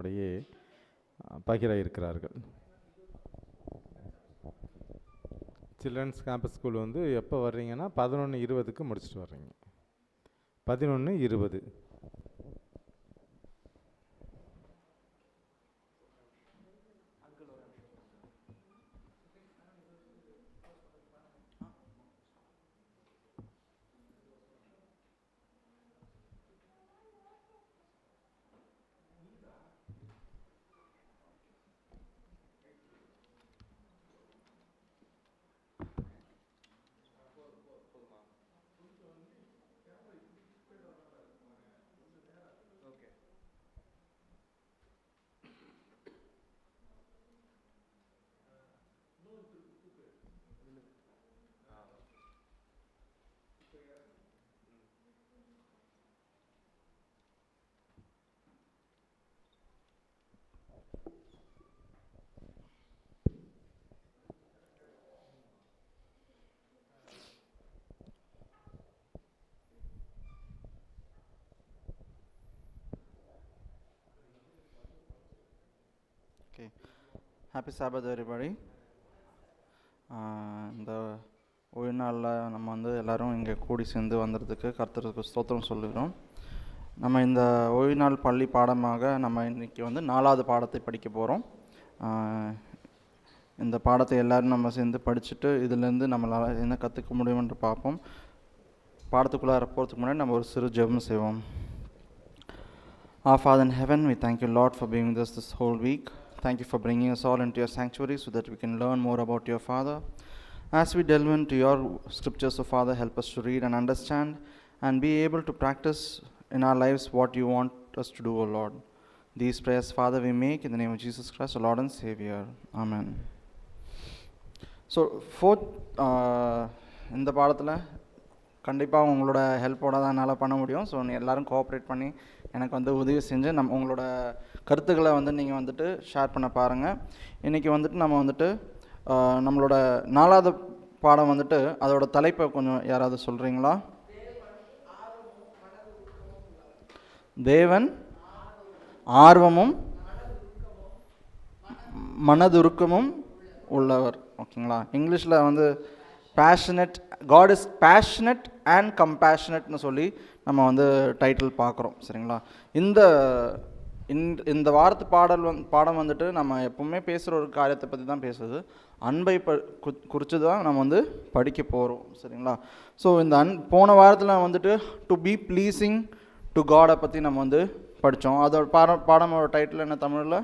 அப்படியே பகிர இருக்கிறார்கள். சில்ட்ரன்ஸ் கேம்பஸ் ஸ்கூல் வந்து எப்போ வர்றீங்கன்னா 11:20க்கு முடிச்சுட்டு வர்றீங்க. 11:20. Okay. Happy Sabbath everybody. இந்த ஓய்வு நாளில் நம்ம வந்து எல்லோரும் இங்கே கூடி சேர்ந்து வந்ததுக்கு கர்த்தருக்கு ஸ்தோத்திரம் சொல்லுகிறோம். நம்ம இந்த ஓய்வு நாள் பள்ளி பாடமாக நம்ம இன்றைக்கி வந்து 4வது பாடத்தை படிக்க போகிறோம். இந்த பாடத்தை எல்லோரும் நம்ம சேர்ந்து படிச்சுட்டு இதிலேருந்து நம்மளால் என்ன கற்றுக்க முடியும்னு பார்ப்போம். பாடத்துக்குள்ளே போகிறதுக்கு முன்னாடி நம்ம ஒரு சிறு ஜெபம் செய்வோம். Our Father in heaven, we thank you, Lord, for being with us this whole week. Thank you for bringing us all into your sanctuary so that we can learn more about your Father. As we delve into your scriptures, so Father, help us to read and understand and be able to practice in our lives what you want us to do, O Lord. These prayers, Father, we make in the name of Jesus Christ, our Lord and Savior. Amen. So, fourth, இந்த பாடத்தில் கண்டிப்பாக உங்களோட ஹெல்ப்போட தான் என்னால் பண்ண முடியும். So எல்லோரும் cooperate பண்ணி எனக்கு வந்து உதவி செஞ்சு உங்களோட கருத்துக்களை வந்து நீங்கள் வந்துட்டு ஷேர் பண்ண பாருங்கள். இன்றைக்கி வந்துட்டு நம்ம வந்துட்டு நம்மளோட 4வது பாடம் வந்துட்டு அதோட தலைப்பை கொஞ்சம் யாராவது சொல்கிறீங்களா? தேவன் ஆர்வமும் மனதுருக்கமும் உள்ளவர். ஓகேங்களா? இங்கிலீஷில் வந்து passionate, God is passionate and கம்பேஷனட்னு சொல்லி நம்ம வந்து டைட்டில் பார்க்குறோம். சரிங்களா? இந்த வாரத்து பாடம் வந்துட்டு நம்ம எப்பவுமே பேசுகிற ஒரு காரியத்தை பற்றி தான் பேசுது. அன்பை குறித்து தான் நம்ம வந்து படிக்க போகிறோம். சரிங்களா? ஸோ இந்த போன வாரத்தில் வந்துட்டு டு பி ப்ளீஸிங் டு காடை பற்றி நம்ம வந்து படித்தோம். அதோட பாடமோட டைட்டில் என்ன தமிழில்?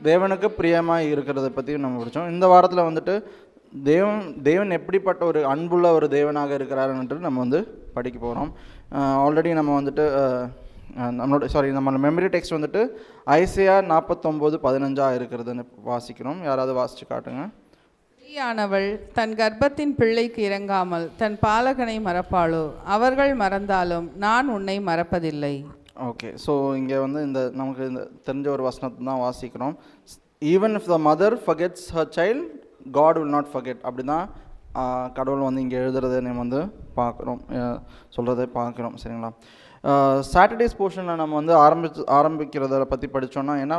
தேவனுக்கு பிரியமாக இருக்கிறத பற்றி நம்ம படித்தோம். இந்த வாரத்தில் வந்துட்டு தேவன் எப்படிப்பட்ட ஒரு அன்புள்ள ஒரு தேவனாக இருக்கிறாருன்ட்டு நம்ம வந்து படிக்க போகிறோம். ஆல்ரெடி நம்ம வந்துட்டு நம்ம மெமரி டெக்ஸ்ட் வந்துட்டு ஐசையா 49:15 இருக்கிறதுன்னு வாசிக்கிறோம். யாராவது வாசித்து காட்டுங்க. ஸ்திரீயானவள் தன் கர்ப்பத்தின் பிள்ளைக்கு இறங்காமல் தன் பாலகனை மறப்பாளோ? அவர்கள் மறந்தாலும் நான் உன்னை மறப்பதில்லை. ஓகே, ஸோ இங்கே வந்து நமக்கு இந்த தெரிஞ்ச ஒரு வசனத்தை தான் வாசிக்கிறோம். Even if the mother forgets her child, God will not forget. அப்படி தான் கடவுள் வந்து இங்கே எழுதுறதை நம்ம வந்து பார்க்குறோம், சொல்கிறதை பார்க்குறோம். சரிங்களா? சாட்டர்டேஸ் போர்ஷனில் நம்ம வந்து ஆரம்பிக்கிறத பற்றி படித்தோன்னா ஏன்னா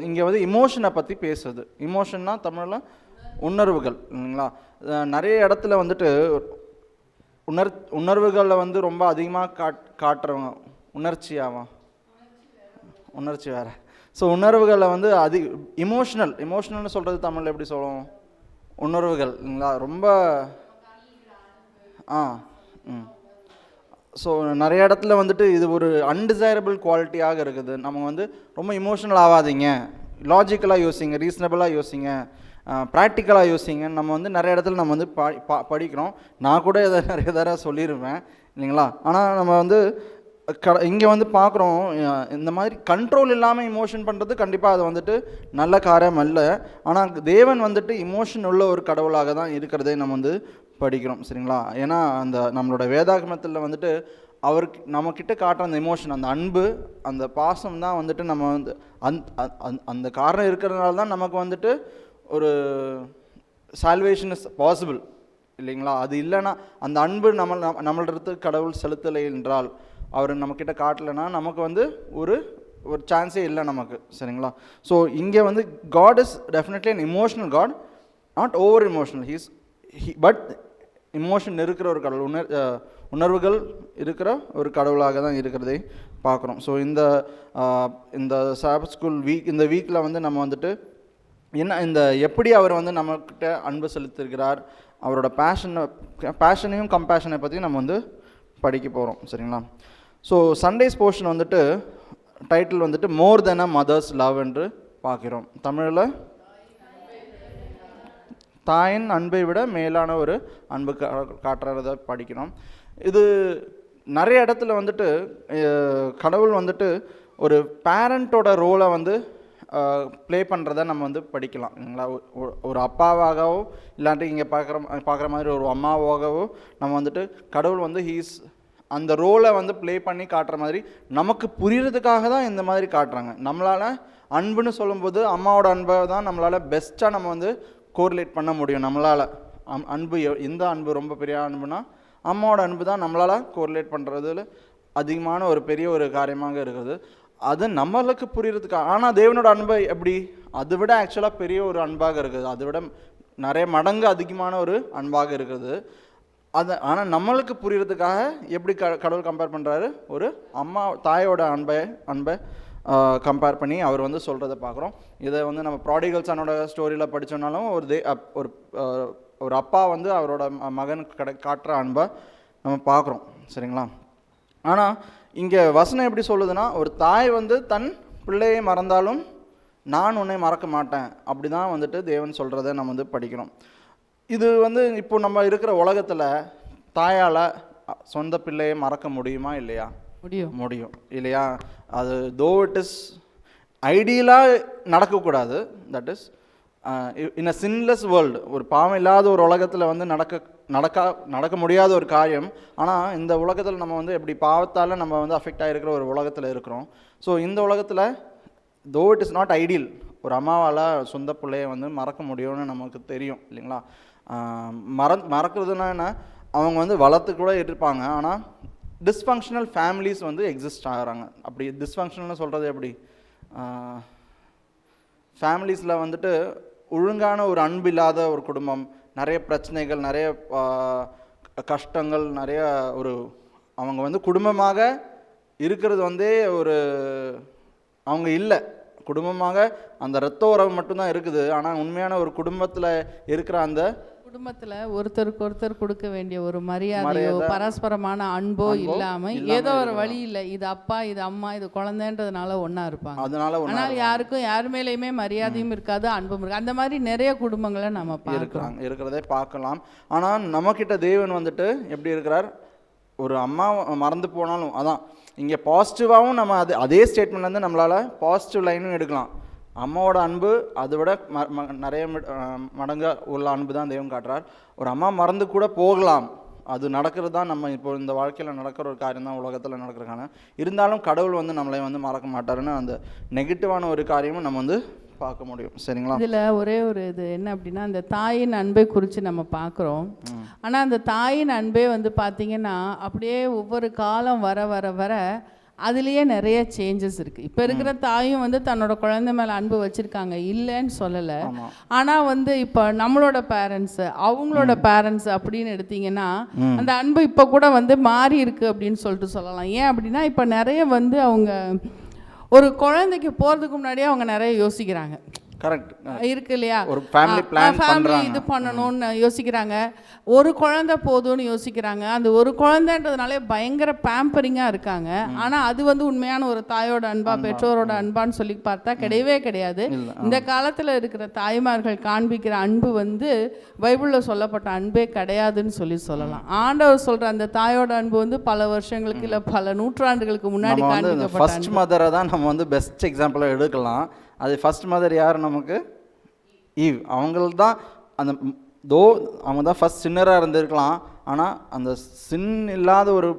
இங்கே வந்து இமோஷனை பற்றி பேசுது. இமோஷன்னா தமிழில் உணர்வுகள் இல்லைங்களா? நிறைய இடத்துல வந்துட்டு உணர்வுகளில் வந்து ரொம்ப அதிகமாக காட்டுறவங்க உணர்ச்சி வேறு. ஸோ உணர்வுகளில் வந்து இமோஷனல்னு சொல்கிறது தமிழில் எப்படி சொல்லுவோம்? உணர்வுகள் இல்லைங்களா? ரொம்ப ஸோ நிறைய இடத்துல வந்துட்டு இது ஒரு அன்டிசைரபிள் குவாலிட்டியாக இருக்குது. நம்ம வந்து ரொம்ப இமோஷனல் ஆகாதீங்க, லாஜிக்கலாக யோசிங்க, ரீசனபிளாக யோசிங்க, ப்ராக்டிக்கலாக யோசிங்க. நம்ம வந்து நிறைய இடத்துல நம்ம வந்து படிக்கிறோம். நான் கூட இதை நிறைய தடவை சொல்லிடுவேன் இல்லைங்களா? ஆனால் நம்ம வந்து இங்கே வந்து பார்க்குறோம், இந்த மாதிரி கண்ட்ரோல் இல்லாமல் இமோஷன் பண்ணுறது கண்டிப்பாக அது வந்துட்டு நல்ல காரியம் அல்ல. ஆனால் தேவன் வந்துட்டு இமோஷன் உள்ள ஒரு கடவுளாக தான் இருக்கிறதே நம்ம வந்து படிக்கிறோம். சரிங்களா? ஏன்னா நம்மளோட வேதாகமத்தில் வந்துட்டு அவருக்கு நம்மக்கிட்ட காட்டுற அந்த இமோஷன், அந்த அன்பு, அந்த பாசம் தான் வந்துட்டு நம்ம வந்து அந்த காரணம் இருக்கிறதுனால தான் நமக்கு வந்துட்டு ஒரு சால்வேஷன் இஸ் பாசிபிள் இல்லைங்களா? அது இல்லைன்னா அந்த அன்பு நம்மளோட கடவுள் செலுத்தலை என்றால், அவர் நம்மக்கிட்ட காட்டலைன்னா நமக்கு வந்து ஒரு ஒரு சான்ஸே இல்லை நமக்கு, சரிங்களா? ஸோ இங்கே வந்து God is definitely an emotional God, not over emotional. But emotion இருக்கிற ஒரு கடவுள், உணர்வுகள் இருக்கிற ஒரு கடவுளாக தான் இருக்கிறதை பார்க்குறோம். ஸோ இந்த சாபத் ஸ்கூல் இந்த வீக்கில் வந்து நம்ம வந்துட்டு என்ன எப்படி அவர் வந்து நம்மக்கிட்ட அன்பு செலுத்திருக்கிறார், அவரோட பேஷனையும் கம்பேஷனை பற்றி நம்ம வந்து படிக்க போகிறோம், சரிங்களா? ஸோ சண்டேஸ் போர்ஷன் வந்துட்டு டைட்டில் வந்துட்டு மோர் தென் அ மதர்ஸ் லவ் என்று பார்க்கிறோம். தமிழில் தாயின் அன்பை விட மேலான ஒரு அன்பு காட்டுறதை படிக்கிறோம். இது நிறைய இடத்துல வந்துட்டு கடவுள் வந்துட்டு ஒரு பேரண்ட்டோட ரோலை வந்து ப்ளே பண்ணுறத நம்ம வந்து படிக்கலாம், இல்லைங்களா? ஒரு அப்பாவாகவோ இல்லாட்டி இங்கே பார்க்குற மாதிரி ஒரு அம்மாவாகவோ நம்ம வந்துட்டு கடவுள் வந்து அந்த ரோலை வந்து ப்ளே பண்ணி காட்டுற மாதிரி நமக்கு புரியறதுக்காக தான் இந்த மாதிரி காட்டுறாங்க. நம்மளால் அன்புன்னு சொல்லும்போது அம்மாவோட அன்பை தான் நம்மளால் பெஸ்ட்டாக நம்ம வந்து கோரிலேட் பண்ண முடியும். நம்மளால் அன்பு எந்த அன்பு ரொம்ப பெரிய அன்புனா அம்மாவோட அன்பு தான் நம்மளால் கோரிலேட் பண்ணுறதுல அதிகமான ஒரு பெரிய ஒரு காரியமாக இருக்குது. அது நம்மளுக்கு புரியறதுக்காக. ஆனால் தேவனோட அன்பை எப்படி, அதை விட ஆக்சுவலாக பெரிய ஒரு அன்பாக இருக்குது, அதை விட நிறைய மடங்கு அதிகமான ஒரு அன்பாக இருக்குது. ஆனால் நம்மளுக்கு புரியறதுக்காக எப்படி கடவுள் கம்பேர் பண்ணுறாரு, ஒரு தாயோட அன்பை கம்பேர் பண்ணி அவர் வந்து சொல்கிறத பார்க்குறோம். இதை வந்து நம்ம ப்ராடிகல் சனோட ஸ்டோரியில் படித்தோம்னாலும் ஒரு அப்பா வந்து அவரோட மகனுக்கு காட்டுற அன்பை நம்ம பார்க்குறோம், சரிங்களா? ஆனால் இங்கே வசனம் எப்படி சொல்லுதுன்னா, ஒரு தாய் வந்து தன் பிள்ளையை மறந்தாலும் நான் உன்னை மறக்க மாட்டேன், அப்படி தான் வந்துட்டு தேவன் சொல்கிறத நம்ம வந்து படிக்கிறோம். இது வந்து இப்போ நம்ம இருக்கிற உலகத்தில் தாயால் சொந்த பிள்ளையை மறக்க முடியுமா இல்லையா? முடியும் இல்லையா? அது தோ இட் இஸ் ஐடியலாக நடக்கக்கூடாது, that is in a sinless world, ஒரு பாவம் இல்லாத ஒரு உலகத்தில் வந்து நடக்க முடியாத ஒரு காரியம். ஆனால் இந்த உலகத்தில் நம்ம வந்து எப்படி பாவத்தால் நம்ம வந்து அஃபெக்ட் ஆகிருக்கிற ஒரு உலகத்தில் இருக்கிறோம். ஸோ இந்த உலகத்தில் though it is not ideal, ஒரு அம்மாவால் சொந்த பிள்ளையை வந்து மறக்க முடியும்னு நமக்கு தெரியும், இல்லைங்களா? மறக்கிறதுனா என்ன, அவங்க வந்து வளர்த்து கூட இருப்பாங்க, ஆனால் டிஸ்ஃபங்க்ஷனல் ஃபேமிலிஸ் வந்து எக்ஸிஸ்ட் ஆகிறாங்க. அப்படி டிஸ்ஃபங்க்ஷனல்னு சொல்கிறது எப்படி, ஃபேமிலிஸில் வந்துட்டு ஒழுங்கான ஒரு அன்பு இல்லாத ஒரு குடும்பம், நிறைய பிரச்சனைகள், நிறைய கஷ்டங்கள், நிறைய அவங்க வந்து குடும்பமாக இருக்கிறது வந்து அவங்க இல்லை, குடும்பமாக அந்த இரத்த உறவு மட்டும்தான் இருக்குது. ஆனால் உண்மையான ஒரு குடும்பத்தில் இருக்கிற அந்த குடும்பத்துல ஒருத்தருக்கு ஒருத்தர் கொடுக்க வேண்டிய ஒரு மரியாதையோ பரஸ்பரமான அன்போ இல்லாம ஏதோ ஒரு வழி இல்லை, இது அப்பா இது அம்மா இது குழந்தைன்றதுனால ஒன்னா இருப்பாங்க. ஆனால் யாருக்கும் யார் மேலேயுமே மரியாதையும் இருக்காது, அன்பும் இருக்கு. அந்த மாதிரி நிறைய குடும்பங்களை நம்ம இருக்கிறதே பார்க்கலாம். ஆனால் நம்ம கிட்ட தேவன் வந்துட்டு எப்படி இருக்கிறார், ஒரு அம்மா மறந்து போனாலும் அதான் இங்கே பாசிட்டிவாகவும் நம்ம அதே ஸ்டேட்மெண்ட்லேருந்து நம்மளால் பாசிட்டிவ் லைனும் எடுக்கலாம். அம்மாவோட அன்பு அதை விட நிறைய மடங்கு உள்ள அன்பு தான் தெய்வம் காட்டுறார். ஒரு அம்மா மறந்து கூட போகலாம், அது நடக்கிறது தான். நம்ம இப்போ இந்த வாழ்க்கையில் நடக்கிற ஒரு காரியம் தான் உலகத்தில் நடக்கிறக்கான. இருந்தாலும் கடவுள் வந்து நம்மளை வந்து மறக்க மாட்டாருன்னு அந்த நெகட்டிவான ஒரு காரியமும் நம்ம வந்து பார்க்க முடியும், சரிங்களா? இதில் ஒரே ஒரு இது என்ன அப்படின்னா, அந்த தாயின் அன்பை குறித்து நம்ம பார்க்குறோம். ஆனால் அந்த தாயின் அன்பே வந்து பார்த்திங்கன்னா அப்படியே ஒவ்வொரு காலம் வர வர வர அதுலேயே நிறைய சேஞ்சஸ் இருக்குது. இப்போ இருக்கிற தாயும் வந்து தன்னோட குழந்தை மேலே அன்பு வச்சுருக்காங்க, இல்லைன்னு சொல்லலை. ஆனால் வந்து இப்போ நம்மளோட பேரண்ட்ஸு அவங்களோட பேரண்ட்ஸ் அப்படின்னு எடுத்திங்கன்னா அந்த அன்பு இப்போ கூட வந்து மாறி இருக்குது அப்படின்னு சொல்லிட்டு சொல்லலாம். ஏன் அப்படின்னா இப்போ நிறைய வந்து அவங்க ஒரு குழந்தைக்கு போகிறதுக்கு முன்னாடியே அவங்க நிறைய யோசிக்கிறாங்க. கரெக்ட் இருக்கு இல்லையா, ஒரு ஃபேமிலி இது பண்ணணும்னு யோசிக்கிறாங்க, ஒரு குழந்தை போதும்னு யோசிக்கிறாங்க. அந்த ஒரு குழந்தைன்றதுனாலே பயங்கர பேம்பரிங்காக இருக்காங்க. ஆனால் அது வந்து உண்மையான ஒரு தாயோட அன்பா பெற்றோரோட அன்பான்னு சொல்லி பார்த்தா கிடையவே கிடையாது. இந்த காலத்தில் இருக்கிற தாய்மார்கள் காண்பிக்கிற அன்பு வந்து பைபிளில் சொல்லப்பட்ட அன்பே கிடையாதுன்னு சொல்லலாம். ஆண்டவர் சொல்கிற அந்த தாயோட அன்பு வந்து பல வருஷங்களுக்கு இல்லை பல நூற்றாண்டுகளுக்கு முன்னாடி காண்பிக்கப்பட்ட ஃபர்ஸ்ட் மதரை தான் நம்ம வந்து பெஸ்ட் எக்ஸாம்பிளாக எடுக்கலாம். அது ஃபர்ஸ்ட் மதர் யார் நமக்கு, ஈவ். அவங்களுக்கு தான் அவங்க தான் ஃபர்ஸ்ட் சின்னராக இருந்திருக்கலாம். ஆனால் அந்த சின் இல்லாத ஒரு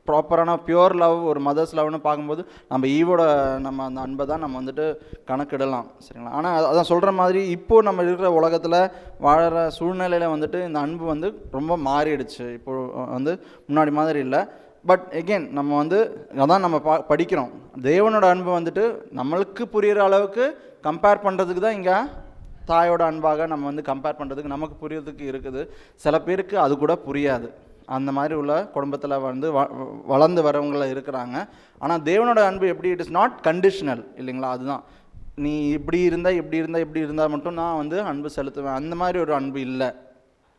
ப்ராப்பரான பியூர் லவ், ஒரு மதர்ஸ் லவ்னு பார்க்கும்போது நம்ம ஈவோட நம்ம அந்த அன்பை தான் நம்ம வந்துட்டு கணக்கிடலாம், சரிங்களா? ஆனால் அதான் சொல்கிற மாதிரி இப்போது நம்ம இருக்கிற உலகத்தில் வாழற சூழ்நிலையில் வந்துட்டு இந்த அன்பு வந்து ரொம்ப மாறிடுச்சு. இப்போது வந்து முன்னாடி மாதிரி இல்லை. பட் எகெயின் நம்ம வந்து அதான் நம்ம படிக்கிறோம், தேவனோட அன்பு வந்துட்டு நம்மளுக்கு புரிகிற அளவுக்கு கம்பேர் பண்ணுறதுக்கு தான் இங்கே தாயோட அன்பாக நம்ம வந்து கம்பேர் பண்ணுறதுக்கு நமக்கு புரியறதுக்கு இருக்குது. சில பேருக்கு அது கூட புரியாது. அந்த மாதிரி உள்ள குடும்பத்தில் வந்து வளர்ந்து வரவங்கள இருக்கிறாங்க. ஆனால் தேவனோட அன்பு எப்படி, இட் இஸ் நாட் கண்டிஷனல் இல்லைங்களா? அதுதான், நீ இப்படி இருந்தால் மட்டும் நான் வந்து அன்பு செலுத்துவேன், அந்த மாதிரி ஒரு அன்பு இல்லை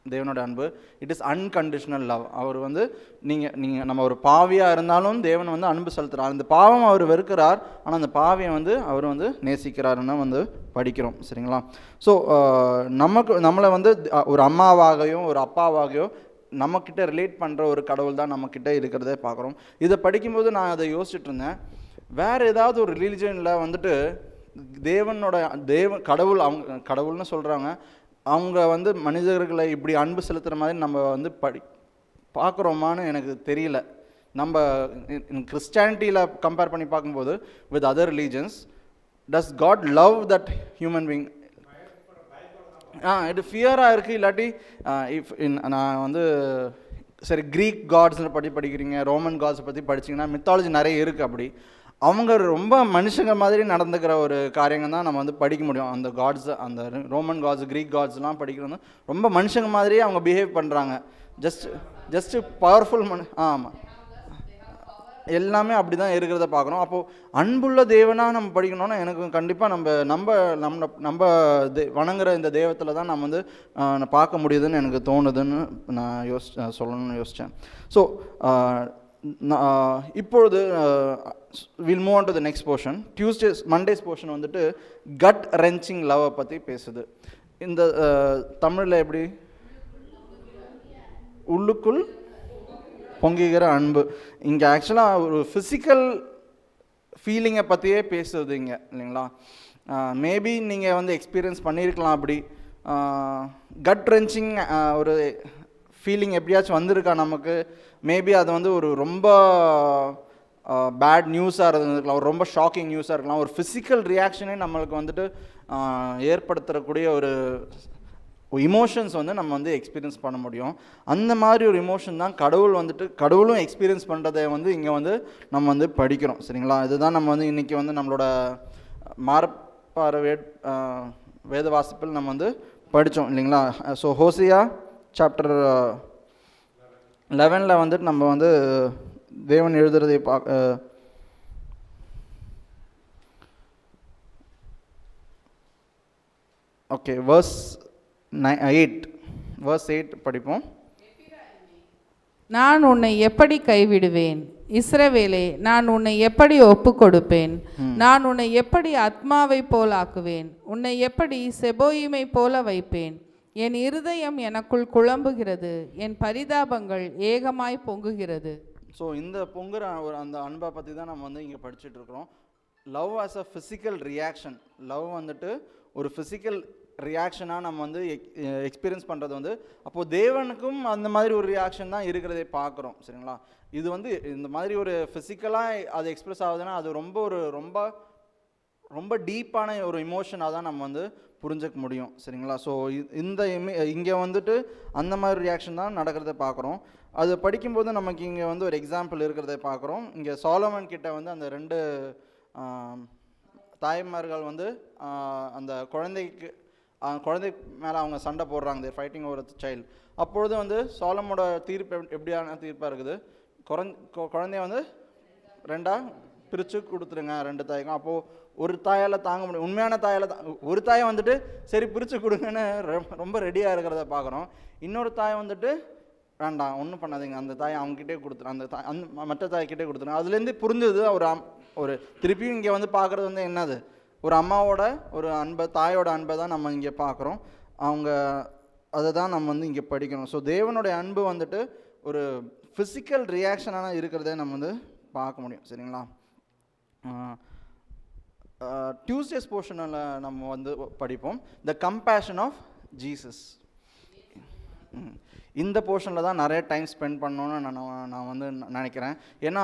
தேவனோட அன்பு. It is unconditional love. அவர் வந்து நீங்கள் நம்ம ஒரு பாவியாக இருந்தாலும் தேவன் வந்து அன்பு செலுத்துகிறார். அந்த பாவம் அவர் வெறுக்கிறார், ஆனால் அந்த பாவியை வந்து அவர் வந்து நேசிக்கிறாருன்னு வந்து படிக்கிறோம். சரிங்களா? ஸோ நம்மளை வந்து ஒரு அம்மாவாகையும் ஒரு அப்பாவாகையோ நம்மக்கிட்ட ரிலேட் பண்ணுற ஒரு கடவுள் தான் நம்மக்கிட்ட இருக்கிறதே பார்க்குறோம். இதை படிக்கும்போது நான் அதை யோசிச்சுட்டு இருந்தேன், வேறு ஏதாவது ஒரு ரிலீஜனில் வந்துட்டு கடவுள் அவங்க கடவுள்னு சொல்கிறாங்க, அவங்க வந்து மனிதர்களை இப்படி அன்பு செலுத்துகிற மாதிரி நம்ம வந்து பார்க்குறோமான்னு எனக்கு தெரியல. நம்ம கிறிஸ்டியானிட்டியில் கம்பேர் பண்ணி பார்க்கும்போது with other religions, does God love that human being? இது ஃபியராக இருக்குது. இல்லாட்டி இஃப் நான் வந்து சரி க்ரீக் காட்ஸ்னு படிக்கிறீங்க, ரோமன் காட்ஸை பற்றி படிச்சிங்கன்னா மித்தாலஜி நிறைய இருக்குது. அப்படி அவங்க ரொம்ப மனுஷங்க மாதிரி நடந்துக்கிற ஒரு காரியங்கள் தான் நம்ம வந்து படிக்க முடியும். அந்த காட்ஸ், அந்த ரோமன் காட்ஸ், க்ரீக் காட்ஸ்லாம் படிக்கிறது ரொம்ப மனுஷங்க மாதிரியே அவங்க பிஹேவ் பண்ணுறாங்க. ஜஸ்ட்டு பவர்ஃபுல் ஆமாம், எல்லாமே அப்படி தான் இருக்கிறத பார்க்குறோம். அப்போது அன்புள்ள தேவனாக நம்ம படிக்கணும்னா எனக்கு கண்டிப்பாக நம்ம வணங்குற இந்த தெய்வத்தில் தான் நம்ம வந்து பார்க்க முடியுதுன்னு எனக்கு தோணுதுன்னு நான் சொல்லணும்னு யோசித்தேன். ஸோ இப்பொழுது will move on to the next portion. Mondays portion வந்துட்டு கட் ரென்ச்சிங் லவ்வை பற்றி பேசுது. இந்த தமிழில் எப்படி, உள்ளுக்குள் பொங்குகிற அன்பு. இங்கே ஆக்சுவலாக ஒரு ஃபிசிக்கல் ஃபீலிங்கை பற்றியே பேசுறது இங்கே இல்லைங்களா? மேபி நீங்கள் வந்து எக்ஸ்பீரியன்ஸ் பண்ணியிருக்கலாம். அப்படி கட் ரென்ச்சிங் ஒரு ஃபீலிங் எப்படியாச்சும் வந்திருக்கா நமக்கு? மேபி அது வந்து ஒரு ரொம்ப பேட் நியூஸாக இருந்திருக்கலாம், ஒரு ரொம்ப ஷாக்கிங் நியூஸாக இருக்கலாம், ஒரு ஃபிசிக்கல் ரியாக்ஷனே நம்மளுக்கு வந்துட்டு ஏற்படுத்தக்கூடிய ஒரு இமோஷன்ஸ் வந்து நம்ம வந்து எக்ஸ்பீரியன்ஸ் பண்ண முடியும். அந்த மாதிரி ஒரு இமோஷன் தான் கடவுளும் எக்ஸ்பீரியன்ஸ் பண்ணுறதை வந்து இங்கே வந்து நம்ம வந்து படிக்கிறோம். சரிங்களா? இதுதான் நம்ம வந்து இன்றைக்கி வந்து நம்மளோட மார்ப்பார வேத வாசிப்பில் நம்ம வந்து படித்தோம் இல்லைங்களா? ஸோ ஹோசியா சாப்டர் 11 வந்துட்டு நம்ம வந்து தேவன் எழுதுறதை ஓகே, verse 8 படிப்போம். நான் உன்னை எப்படி கைவிடுவேன், இஸ்ரவேலே நான் உன்னை எப்படி ஒப்பு கொடுப்பேன், நான் உன்னை எப்படி ஆத்மாவை போல் ஆக்குவேன், உன்னை எப்படி செபோயிமை போல வைப்பேன், என் இருதயம் எனக்குள் குழம்புகிறது, என் பரிதாபங்கள் ஏகமாய் பொங்குகிறது. ஸோ இந்த பொங்குற அந்த அன்பை பற்றி தான் நம்ம வந்து இங்கே படிச்சுட்டு இருக்கிறோம். Love as a physical reaction. Love வந்துட்டு ஒரு ஃபிசிக்கல் ரியாக்ஷனாக நம்ம வந்து எக்ஸ்பீரியன்ஸ் பண்ணுறது வந்து, அப்போது தேவனுக்கும் அந்த மாதிரி ஒரு ரியாக்ஷன் தான் இருக்கிறதே பார்க்குறோம். சரிங்களா? இது வந்து இந்த மாதிரி ஒரு ஃபிசிக்கலாக அது எக்ஸ்பிரஸ் ஆகுதுன்னா அது ரொம்ப ரொம்ப டீப்பான ஒரு இமோஷனாக தான் நம்ம வந்து புரிஞ்சிக்க முடியும். சரிங்களா? ஸோ இங்கே வந்துட்டு அந்த மாதிரி ரியாக்ஷன் தான் நடக்கிறத பார்க்குறோம். அது படிக்கும்போது நமக்கு இங்கே வந்து ஒரு எக்ஸாம்பிள் இருக்கிறத பார்க்குறோம். இங்கே சாலமன் கிட்ட வந்து அந்த 2 தாய்மார்கள் வந்து அந்த குழந்தை மேலே அவங்க சண்டை போடுறாங்க, தேர் ஃபைட்டிங் ஓவர் த சைல்டு. அப்பொழுது வந்து சாலமோட தீர்ப்பு எப்படியான தீர்ப்பாக இருக்குது, குழந்தைய வந்து 2ஆக பிரித்து கொடுத்துருங்க 2 தாய்க்கும். அப்போது ஒரு தாயால் தாங்க முடியும், உண்மையான தாயால் ஒரு தாயை வந்துட்டு சரி பிரித்து கொடுங்கன்னு ரொம்ப ரெடியாக இருக்கிறத பார்க்குறோம். இன்னொரு தாயை வந்துட்டு வேண்டாம் ஒன்றும் பண்ணாதீங்க, அந்த தாயை அவங்ககிட்டே கொடுத்துரு, அந்த மற்ற தாய்கிட்டே கொடுத்துருங்க. அதுலேருந்து புரிஞ்சது ஒரு திருப்பியும் இங்கே வந்து பார்க்குறது வந்து என்னது, ஒரு அம்மாவோட ஒரு அன்பை, தாயோட அன்பை தான் நம்ம இங்கே பார்க்குறோம். அதை தான் நம்ம வந்து இங்கே படிக்கணும். ஸோ தேவனுடைய அன்பு வந்துட்டு ஒரு ஃபிசிக்கல் ரியாக்ஷனான இருக்கிறதே நம்ம வந்து பார்க்க முடியும். சரிங்களா? டியூஸ்டேஸ் போர்ஷனில் நம்ம வந்து படிப்போம் த கம்பேஷன் ஆஃப் ஜீசஸ். இந்த போர்ஷனில் தான் நிறைய டைம் ஸ்பெண்ட் பண்ணணுன்னு நான் வந்து நினைக்கிறேன். ஏன்னா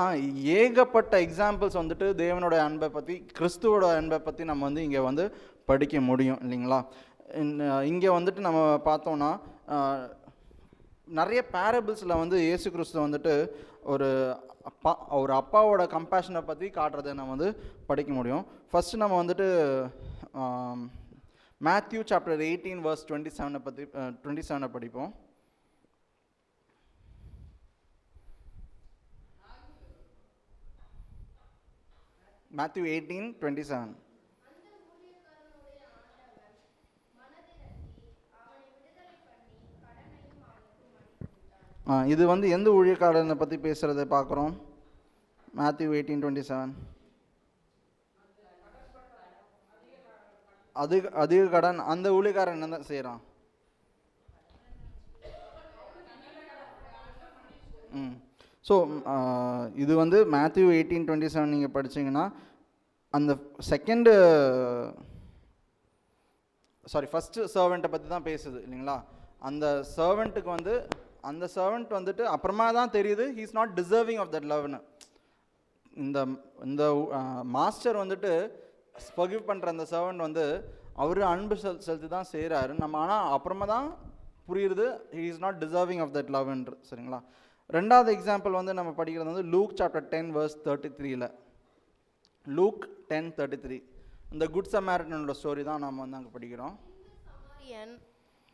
ஏகப்பட்ட எக்ஸாம்பிள்ஸ் வந்துட்டு தேவனோட அன்பை பற்றி, கிறிஸ்துவோட அன்பை பற்றி நம்ம வந்து இங்கே வந்து படிக்க முடியும் இல்லைங்களா? இங்கே வந்துட்டு நம்ம பார்த்தோன்னா நிறைய பேரபிள்ஸில் வந்து இயேசு கிறிஸ்து வந்துட்டு ஒரு அப்பாவோட கம்பேஷனை பற்றி காட்டுறதை நம்ம வந்து படிக்க முடியும். ஃபஸ்ட்டு நம்ம வந்துட்டு மேத்யூ சாப்டர் 18 verse 27 படிப்போம். மேத்யூ 18:27. இது வந்து எந்த ஊழியக்காரனை பற்றி பேசுகிறத பார்க்குறோம்? மேத்யூ 18:27. அதிக கடன். அந்த ஊழியக்காரன் என்ன தான் செய்கிறான்? ஸோ இது வந்து மேத்யூ 18:27 நீங்கள் படிச்சிங்கன்னா அந்த ஃபஸ்ட்டு சர்வெண்ட்டை பற்றி தான் பேசுது இல்லைங்களா? அந்த சர்வெண்ட் வந்துட்டு அப்புறமா தான் தெரியுது he is not deserving of that லவ்னு. இந்த மாஸ்டர் வந்துட்டு ஃபர்கிவ் பண்ணுற அந்த சர்வெண்ட் வந்து அவர் அன்பு செலுத்தி தான் செய்கிறாரு நம்ம. ஆனால் அப்புறமா தான் புரியுது he is not deserving of that லவ்ன்று. சரிங்களா? ரெண்டாவது எக்ஸாம்பிள் வந்து நம்ம படிக்கிறது வந்து லூக் சாப்டர் 10 verse 33. லூக் 10:33 இந்த குட் சமாரிட்டனோட ஸ்டோரி தான் நம்ம வந்து அங்கே படிக்கிறோம்.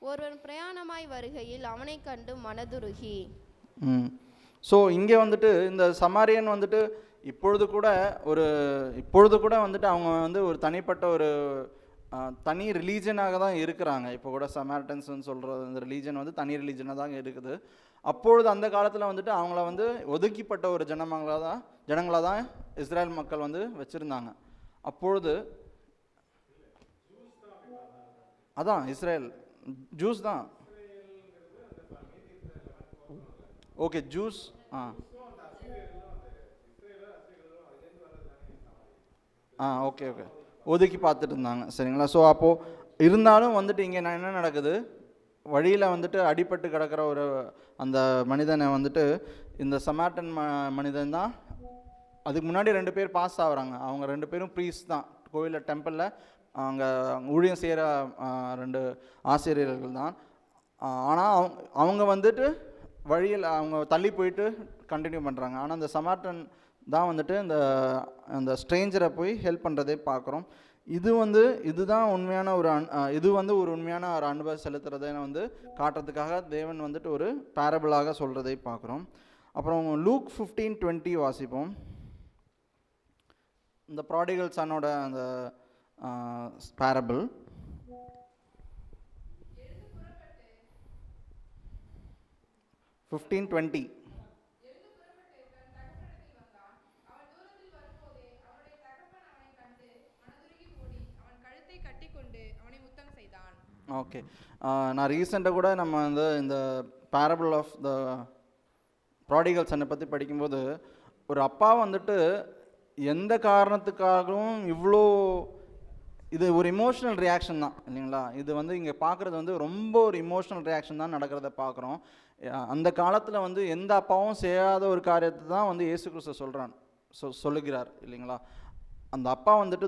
ஒருவன் பிரயாணமாய் வருகையில் அவனை கண்டு மனதுருகி. ஸோ இங்கே வந்துட்டு இந்த சமாரியன் வந்துட்டு இப்பொழுது கூட வந்துட்டு அவங்க வந்து ஒரு தனிப்பட்ட ஒரு தனி ரிலீஜனாக தான் இருக்கிறாங்க. இப்போ கூட சமாரிட்டன்ஸ்னு சொல்கிற இந்த ரிலீஜன் வந்து தனி ரிலீஜனாக தான் இருக்குது. அப்பொழுது அந்த காலத்தில் வந்துட்டு அவங்கள வந்து ஒதுக்கிப்பட்ட ஒரு ஜனங்களாக தான் இஸ்ரேல் மக்கள் வந்து வச்சுருந்தாங்க. அப்பொழுது அதான் இஸ்ரேல் ஜூஸ் தான். Okay juice. ஓகே ஒதுக்கி பார்த்துட்டு இருந்தாங்க. சரிங்களா? ஸோ அப்போது இருந்தாலும் வந்துட்டு இங்கே என்ன நடக்குது? வழியில் வந்துட்டு அடிபட்டு கிடக்கிற ஒரு அந்த மனிதனை வந்துட்டு இந்த சமார்டன் மனிதன் தான். அதுக்கு முன்னாடி 2 பேர் பாஸ் ஆகுறாங்க. அவங்க 2 பேரும் ப்ரீஸ்ட் தான். கோயிலில் டெம்பிளில் அங்கே ஊழியம் செய்கிற 2 ஆசிரியர்கள் தான். ஆனால் அவங்க வந்துட்டு வழியில் அவங்க தள்ளி போயிட்டு கண்டினியூ பண்ணுறாங்க. ஆனால் அந்த சமார்டன் தான் வந்துட்டு அந்த ஸ்ட்ரேஞ்சரை போய் ஹெல்ப் பண்ணுறதே பார்க்குறோம். இதுதான் உண்மையான ஒரு உண்மையான ஒரு அன்பை செலுத்துறதை வந்து காட்டுறதுக்காக தேவன் வந்துட்டு ஒரு பேரபிளாக சொல்கிறதை பார்க்குறோம். அப்புறம் லூக் 15:20 வாசிப்போம். இந்த ப்ராடிகல் சன்னோட அந்த பேரபிள். ஓகே, நான் ரீசெண்டாக கூட நம்ம வந்து இந்த பேரபிள் ஆஃப் த ப்ராடிகல் சன்னை பற்றி படிக்கும்போது ஒரு அப்பா வந்துட்டு எந்த காரணத்துக்காகவும் இவ்வளோ இது ஒரு இமோஷனல் ரியாக்ஷன் தான் இல்லைங்களா? இது வந்து இங்கே பார்க்குறது வந்து ரொம்ப ஒரு இமோஷனல் ரியாக்ஷன் தான் நடக்கிறத பார்க்குறோம். அந்த காலத்தில் வந்து எந்த அப்பாவும் செய்யாத ஒரு காரியத்தை தான் வந்து இயேசு கிறிஸ்து சொல்லுகிறார் இல்லைங்களா? அந்த அப்பா வந்துட்டு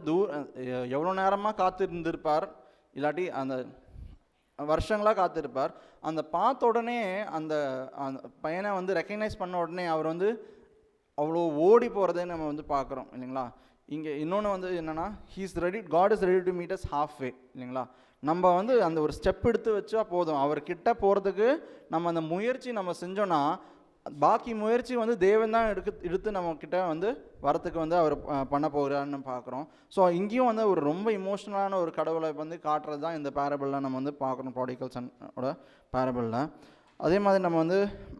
எவ்வளோ நேரமாக காத்திருந்திருப்பார், இல்லாட்டி அந்த வருஷங்களாக காத்திருப்பார். அந்த பார்த்த உடனே அந்த பையனை வந்து ரெக்கக்னைஸ் பண்ண உடனே அவர் வந்து அவ்வளோ ஓடி போகிறதே நம்ம வந்து பார்க்குறோம் இல்லைங்களா? இங்கே இன்னொன்று வந்து என்னென்னா God is ready to meet us half way இல்லைங்களா? நம்ம வந்து அந்த ஒரு ஸ்டெப் எடுத்து வச்சா போதும். அவர்கிட்ட போகிறதுக்கு நம்ம அந்த முயற்சி நம்ம செஞ்சோன்னா பாக்கி முயற்சி வந்து தேவன் தான் எடுத்து நம்மக்கிட்ட வந்து வரத்துக்கு வந்து அவர் பண்ண போகிறான்னு பார்க்குறோம். ஸோ இங்கேயும் வந்து ஒரு ரொம்ப இமோஷனலான ஒரு கடவுளை வந்து காட்டுறது தான் இந்த பேரபிளில் நம்ம வந்து பார்க்குறோம், ப்ராடிகல் சன்னோட பேரபிளில். அதே மாதிரி நம்ம வந்து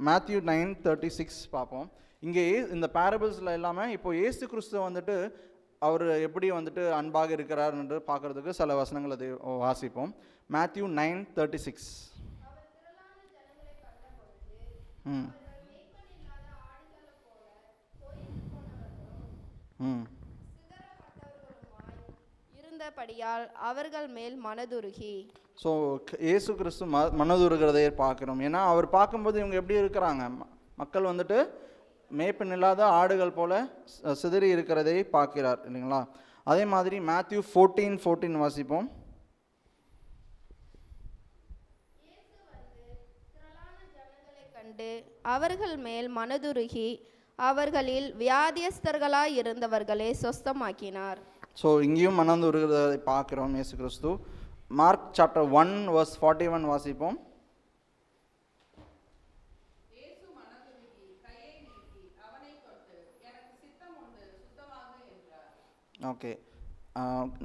மேத்யூ 9:36 பார்ப்போம். இங்கே இந்த பேரபிள்ஸில் இல்லாமல் இப்போ இயேசு கிறிஸ்து வந்துட்டு அவர் எப்படி வந்துட்டு அன்பாக இருக்கிறார் என்று பார்க்குறதுக்கு சில வசனங்கள் அதை வாசிப்போம். மேத்யூ 9:36. இருந்தபடியால் அவர்கள் மேல் மனதுருகி. ஸோ இயேசு கிறிஸ்து மனதுருகிறதை பார்க்குறோம். ஏன்னா அவர் பார்க்கும்போது இவங்க எப்படி இருக்கிறாங்க, மக்கள் வந்துட்டு மேய்ப்பன் இல்லாத ஆடுகள் போல சிதறி இருக்கிறதை பார்க்கிறார் இல்லைங்களா? அதே மாதிரி மேத்யூ 14:14 வாசிப்போம். கண்டு அவர்கள் மேல் மனதுருகி அவர்களில் வியாதியஸ்தர்களாய் இருந்தவர்களை சொஸ்தமாக்கினார். ஸோ இங்கேயும் மனது உருகிறதை பார்க்குறோம் இயேசு கிறிஸ்து. மார்க் சாப்டர் 1:41 வாசிப்போம். ஓகே,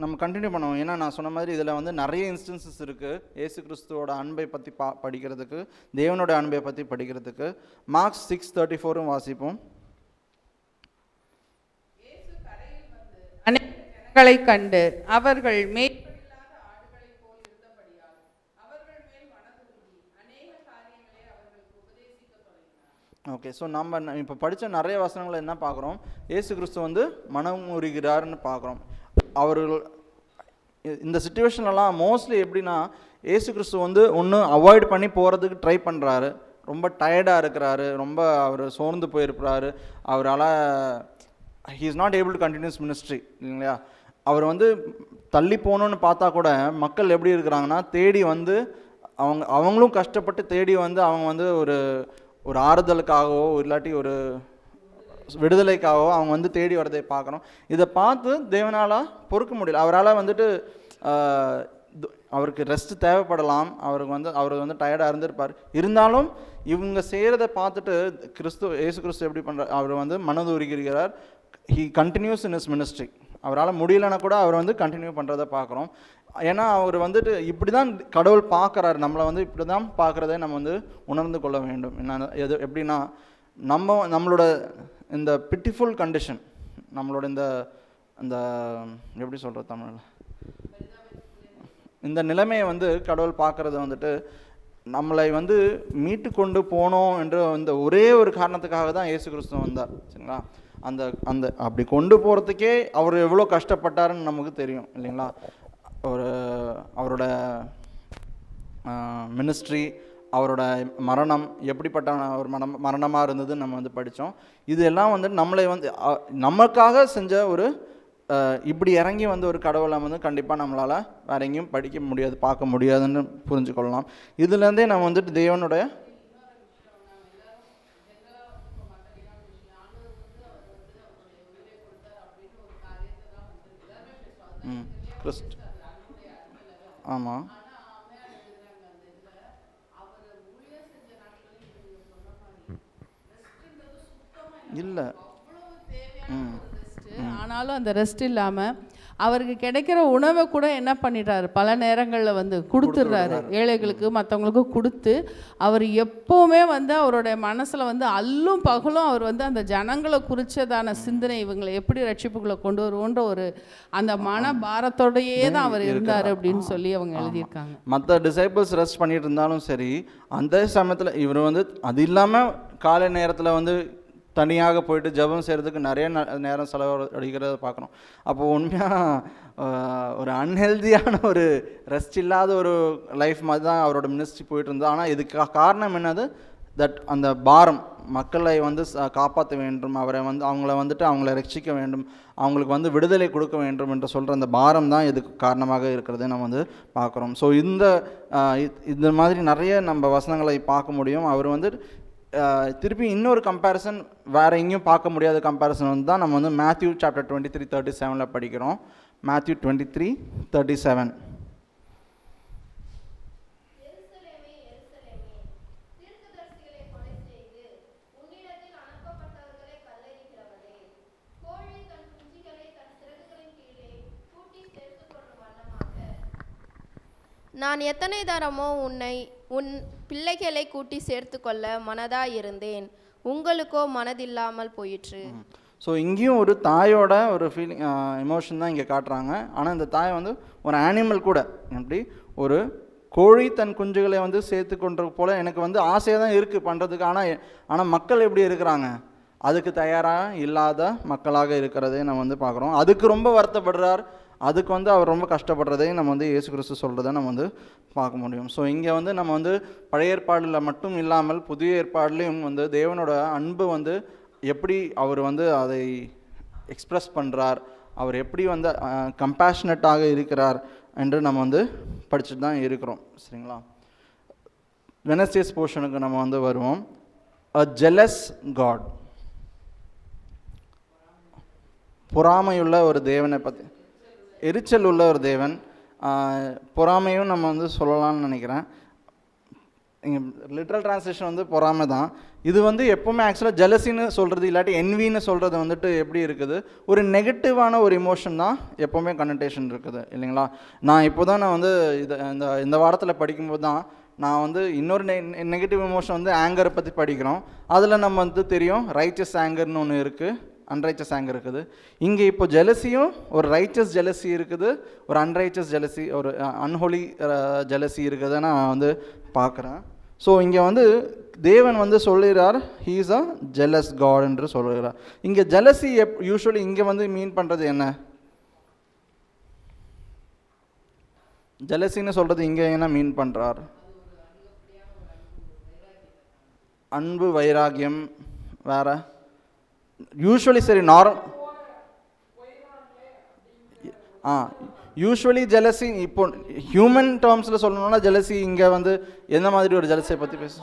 நம்ம கண்டினியூ பண்ணுவோம். ஏன்னா நான் சொன்ன மாதிரி இதில் வந்து நிறைய இன்ஸ்டன்சஸ் இருக்குது இயேசு கிறிஸ்துவோட அன்பை பற்றி படிக்கிறதுக்கு, தேவனோட அன்பை பற்றி படிக்கிறதுக்கு. மார்க் 6:34 வாசிப்போம். அநேக ஜனங்களை கண்டு அவர்கள் மேய்ப்பனில்லாத ஆடுகளைப் போல் இருந்தபடியால் அவர்கள் மேல் மனதுருகி அநேக காரியங்களை அவர்களுக்கு உபதேசிக்கத் தொடங்கினார். ஓகே, ஸோ நம்ம இப்போ படித்த நிறைய வசனங்களை என்ன பார்க்குறோம்? இயேசு கிறிஸ்து வந்து மனம் உருகிறார்னு பார்க்குறோம். அவர்கள் இந்த சுச்சுவேஷன்லலாம் மோஸ்ட்லி எப்படின்னா, இயேசு கிறிஸ்து வந்து ஒன்று அவாய்ட் பண்ணி போகிறதுக்கு ட்ரை பண்ணுறாரு. ரொம்ப டயர்டாக இருக்கிறாரு, ரொம்ப அவர் சோர்ந்து போயிருக்கிறாரு. அவரால் he is not able to continue his ministry இல்லைங்களா? அவர் வந்து தள்ளி போகணுன்னு பார்த்தா கூட மக்கள் எப்படி இருக்கிறாங்கன்னா, தேடி வந்து அவங்களும் கஷ்டப்பட்டு தேடி வந்து அவங்க வந்து ஒரு ஆறுதலுக்காகவோ இல்லாட்டி ஒரு விடுதலைக்காகவோ அவங்க வந்து தேடி வரதை பார்க்குறோம். இதை பார்த்து தேவனால் பொறுக்க முடியல. அவரால் வந்துட்டு அவருக்கு ரெஸ்ட் தேவைப்படலாம், அவர் வந்து டயர்டாக இருந்திருப்பார். இருந்தாலும் இவங்க செய்கிறத பார்த்துட்டு இயேசு கிறிஸ்து எப்படி பண்ணுறார்? அவர் வந்து மனது உருகிறார். he continues in his ministry. அவரால் முடியலன்னா கூட அவர் வந்து கண்டினியூ பண்ணுறதை பார்க்குறோம். ஏன்னா அவர் வந்துட்டு இப்படி தான் கடவுள் பார்க்குறாரு, நம்மளை வந்து இப்படி தான் பார்க்குறதே நம்ம வந்து உணர்ந்து கொள்ள வேண்டும். என்ன எப்படின்னா, நம்மளோட இந்த பிட்டிஃபுல் கண்டிஷன், நம்மளோட இந்த எப்படி சொல்கிறது தமிழில், இந்த நிலைமையை வந்து கடவுள் பார்க்குறது வந்துட்டு நம்மளை வந்து மீட்டு கொண்டு போனோம் என்ற இந்த ஒரே ஒரு காரணத்துக்காக தான் இயேசு கிறிஸ்து வந்தார். சரிங்களா? அந்த அப்படி கொண்டு போகிறதுக்கே அவர் எவ்வளோ கஷ்டப்பட்டாருன்னு நமக்கு தெரியும் இல்லைங்களா? அவரோட மினிஸ்ட்ரி, அவரோட மரணம் எப்படிப்பட்ட ஒரு மரணமாக இருந்ததுன்னு நம்ம வந்து படித்தோம். இது எல்லாம் வந்து நம்மளை வந்து நமக்காக செஞ்ச ஒரு இப்படி இறங்கி வந்து ஒரு கடவுளை வந்து கண்டிப்பாக நம்மளால் வேற எங்கேயும் படிக்க முடியாது, பார்க்க முடியாதுன்னு புரிஞ்சுக்கொள்ளலாம். இதுலேருந்தே நம்ம வந்துட்டு தேவனுடைய ஆமாம் இல்லை. ஆனாலும் அந்த ரெஸ்ட் இல்லாமல் அவருக்கு கிடைக்கிற உணவை கூட என்ன பண்ணிடுறாரு, பல நேரங்களில் வந்து கொடுத்துட்றாரு ஏழைகளுக்கு, மற்றவங்களுக்கு கொடுத்து. அவர் எப்போவுமே வந்து அவருடைய மனசில் வந்து அல்லும் பகலும் அவர் வந்து அந்த ஜனங்களை குறித்ததான சிந்தனை, இவங்களை எப்படி ரட்சிப்புக்குள்ளே கொண்டு வருவோன்ற ஒரு அந்த மன பாரத்தோடையே தான் அவர் இருந்தார் அப்படின்னு சொல்லி அவங்க எழுதியிருக்காங்க. மற்ற டிசைபிள்ஸ் ரெஸ்ட் பண்ணிட்டு இருந்தாலும் சரி, அந்த சமயத்தில் இவர் வந்து அது இல்லாமல் காலை நேரத்தில் வந்து தனியாக போயிட்டு ஜெபம் செய்கிறதுக்கு நிறைய நேரம் செலவழிக்கிறத பார்க்குறோம். அப்போது உண்மையாக ஒரு அன்ஹெல்தியான ஒரு ரெஸ்ட் இல்லாத ஒரு லைஃப் மாதிரி தான் அவரோட மினிஸ்ட்ரி போயிட்டு இருந்தது. ஆனால் இதுக்கு காரணம் என்னது? அந்த பாரம், மக்களை வந்து காப்பாற்ற வேண்டும், அவங்கள ரட்சிக்க வேண்டும், அவங்களுக்கு வந்து விடுதலை கொடுக்க வேண்டும் என்று சொல்கிற அந்த பாரம் தான் இதுக்கு காரணமாக இருக்கிறது நம்ம வந்து பார்க்குறோம். ஸோ இந்த மாதிரி நிறைய நம்ம வசனங்களை பார்க்க முடியும். அவர் வந்து திருப்பி இன்னொரு கம்பேரிசன், வேறு எங்கேயும் பார்க்க முடியாத கம்பேரிசன் வந்து தான் நம்ம வந்து மேத்யூ சாப்டர் 23:37 படிக்கிறோம். மேத்யூ 23:37. நான் எத்தனை தரமோ உன் பிள்ளைகளை கூட்டி சேர்த்து கொள்ள மனதாயிருந்தேன், உங்களுக்கோ மனதில்லாமல் போயிற்று. ஸோ இங்கேயும் ஒரு தாயோட ஒரு ஃபீலிங், எமோஷன் தான் இங்கே காட்டுறாங்க. ஆனால் இந்த தாய் வந்து ஒரு அனிமல் கூட, எப்படி ஒரு கோழி தன் குஞ்சுகளை வந்து சேர்த்து கொண்டு போல் எனக்கு வந்து ஆசையாக தான் இருக்குது பண்ணுறதுக்கு. ஆனால் மக்கள் எப்படி இருக்கிறாங்க? அதுக்கு தயாராக இல்லாத மக்களாக இருக்கிறதே நம்ம வந்து பார்க்குறோம். அதுக்கு ரொம்ப வருத்தப்படுறார், அதுக்கு வந்து அவர் ரொம்ப கஷ்டப்படுறதையும் நம்ம வந்து இயேசு கிறிஸ்து சொல்கிறத நம்ம வந்து பார்க்க முடியும். ஸோ இங்கே வந்து நம்ம வந்து பழைய ஏற்பாடில் மட்டும் இல்லாமல் புதிய ஏற்பாடுலேயும் வந்து தேவனோட அன்பு வந்து எப்படி அவர் வந்து அதை எக்ஸ்ப்ரெஸ் பண்ணுறார், அவர் எப்படி வந்து கம்பேஷனட்டாக இருக்கிறார் என்று நம்ம வந்து படிச்சுட்டு தான் இருக்கிறோம். சரிங்களா? வெனஸ்டேஸ் போர்ஷனுக்கு நம்ம வந்து வருவோம். a jealous God. பொறாமையுள்ள ஒரு தேவனை பற்றி, எரிச்சல் உள்ள ஒரு தேவன். பொறாமையும் நம்ம வந்து சொல்லலாம்னு நினைக்கிறேன். இங்கே லிட்ரல் டிரான்ஸ்லேஷன் வந்து பொறாமை தான். இது வந்து எப்போவுமே ஆக்சுவலாக ஜெலசின்னு சொல்கிறது இல்லாட்டி என்வின்னு சொல்கிறது வந்துட்டு எப்படி இருக்குது, ஒரு நெகட்டிவான ஒரு இமோஷன் தான் எப்போவுமே கனெக்டேஷன் இருக்குது இல்லைங்களா. நான் இப்போ தான் நான் வந்து இந்த வாரத்தில் படிக்கும்போது தான் நான் வந்து இன்னொரு நெகட்டிவ் இமோஷன் வந்து ஆங்கரை பற்றி படிக்கிறோம். அதில் நம்ம வந்து தெரியும் ரைச்சஸ் ஆங்கர்னு ஒன்று இருக்குது, அன்ரைச்சஸ் ஆங்கர் இருக்குது. இங்கே இப்போ ஜெலசியும் ஒரு ரைச்சஸ் ஜெலசி இருக்குது, ஒரு அன்ரைச்சஸ் ஜெலசி, ஒரு அன்ஹோலி ஜெலசி இருக்குதுன்னு நான் வந்து பார்க்குறேன். ஸோ இங்கே வந்து தேவன் வந்து சொல்லுகிறார் he is a jealous God என்று சொல்லுகிறார். இங்கே ஜெலசி யூஸ்வலி இங்கே வந்து மீன் பண்ணுறது என்ன, ஜெலசின்னு சொல்கிறது இங்கே என்ன மீன் பண்ணுறார்? அன்பு, வைராகியம், வேற யூஸ்வலி சரி யூஸ்வலி ஜெலசி இப்போ ஹியூமன் டேர்ம்ஸில் சொல்லணும்னா ஜெலசி இங்கே வந்து எந்த மாதிரி ஒரு ஜெலசியை பற்றி பேச,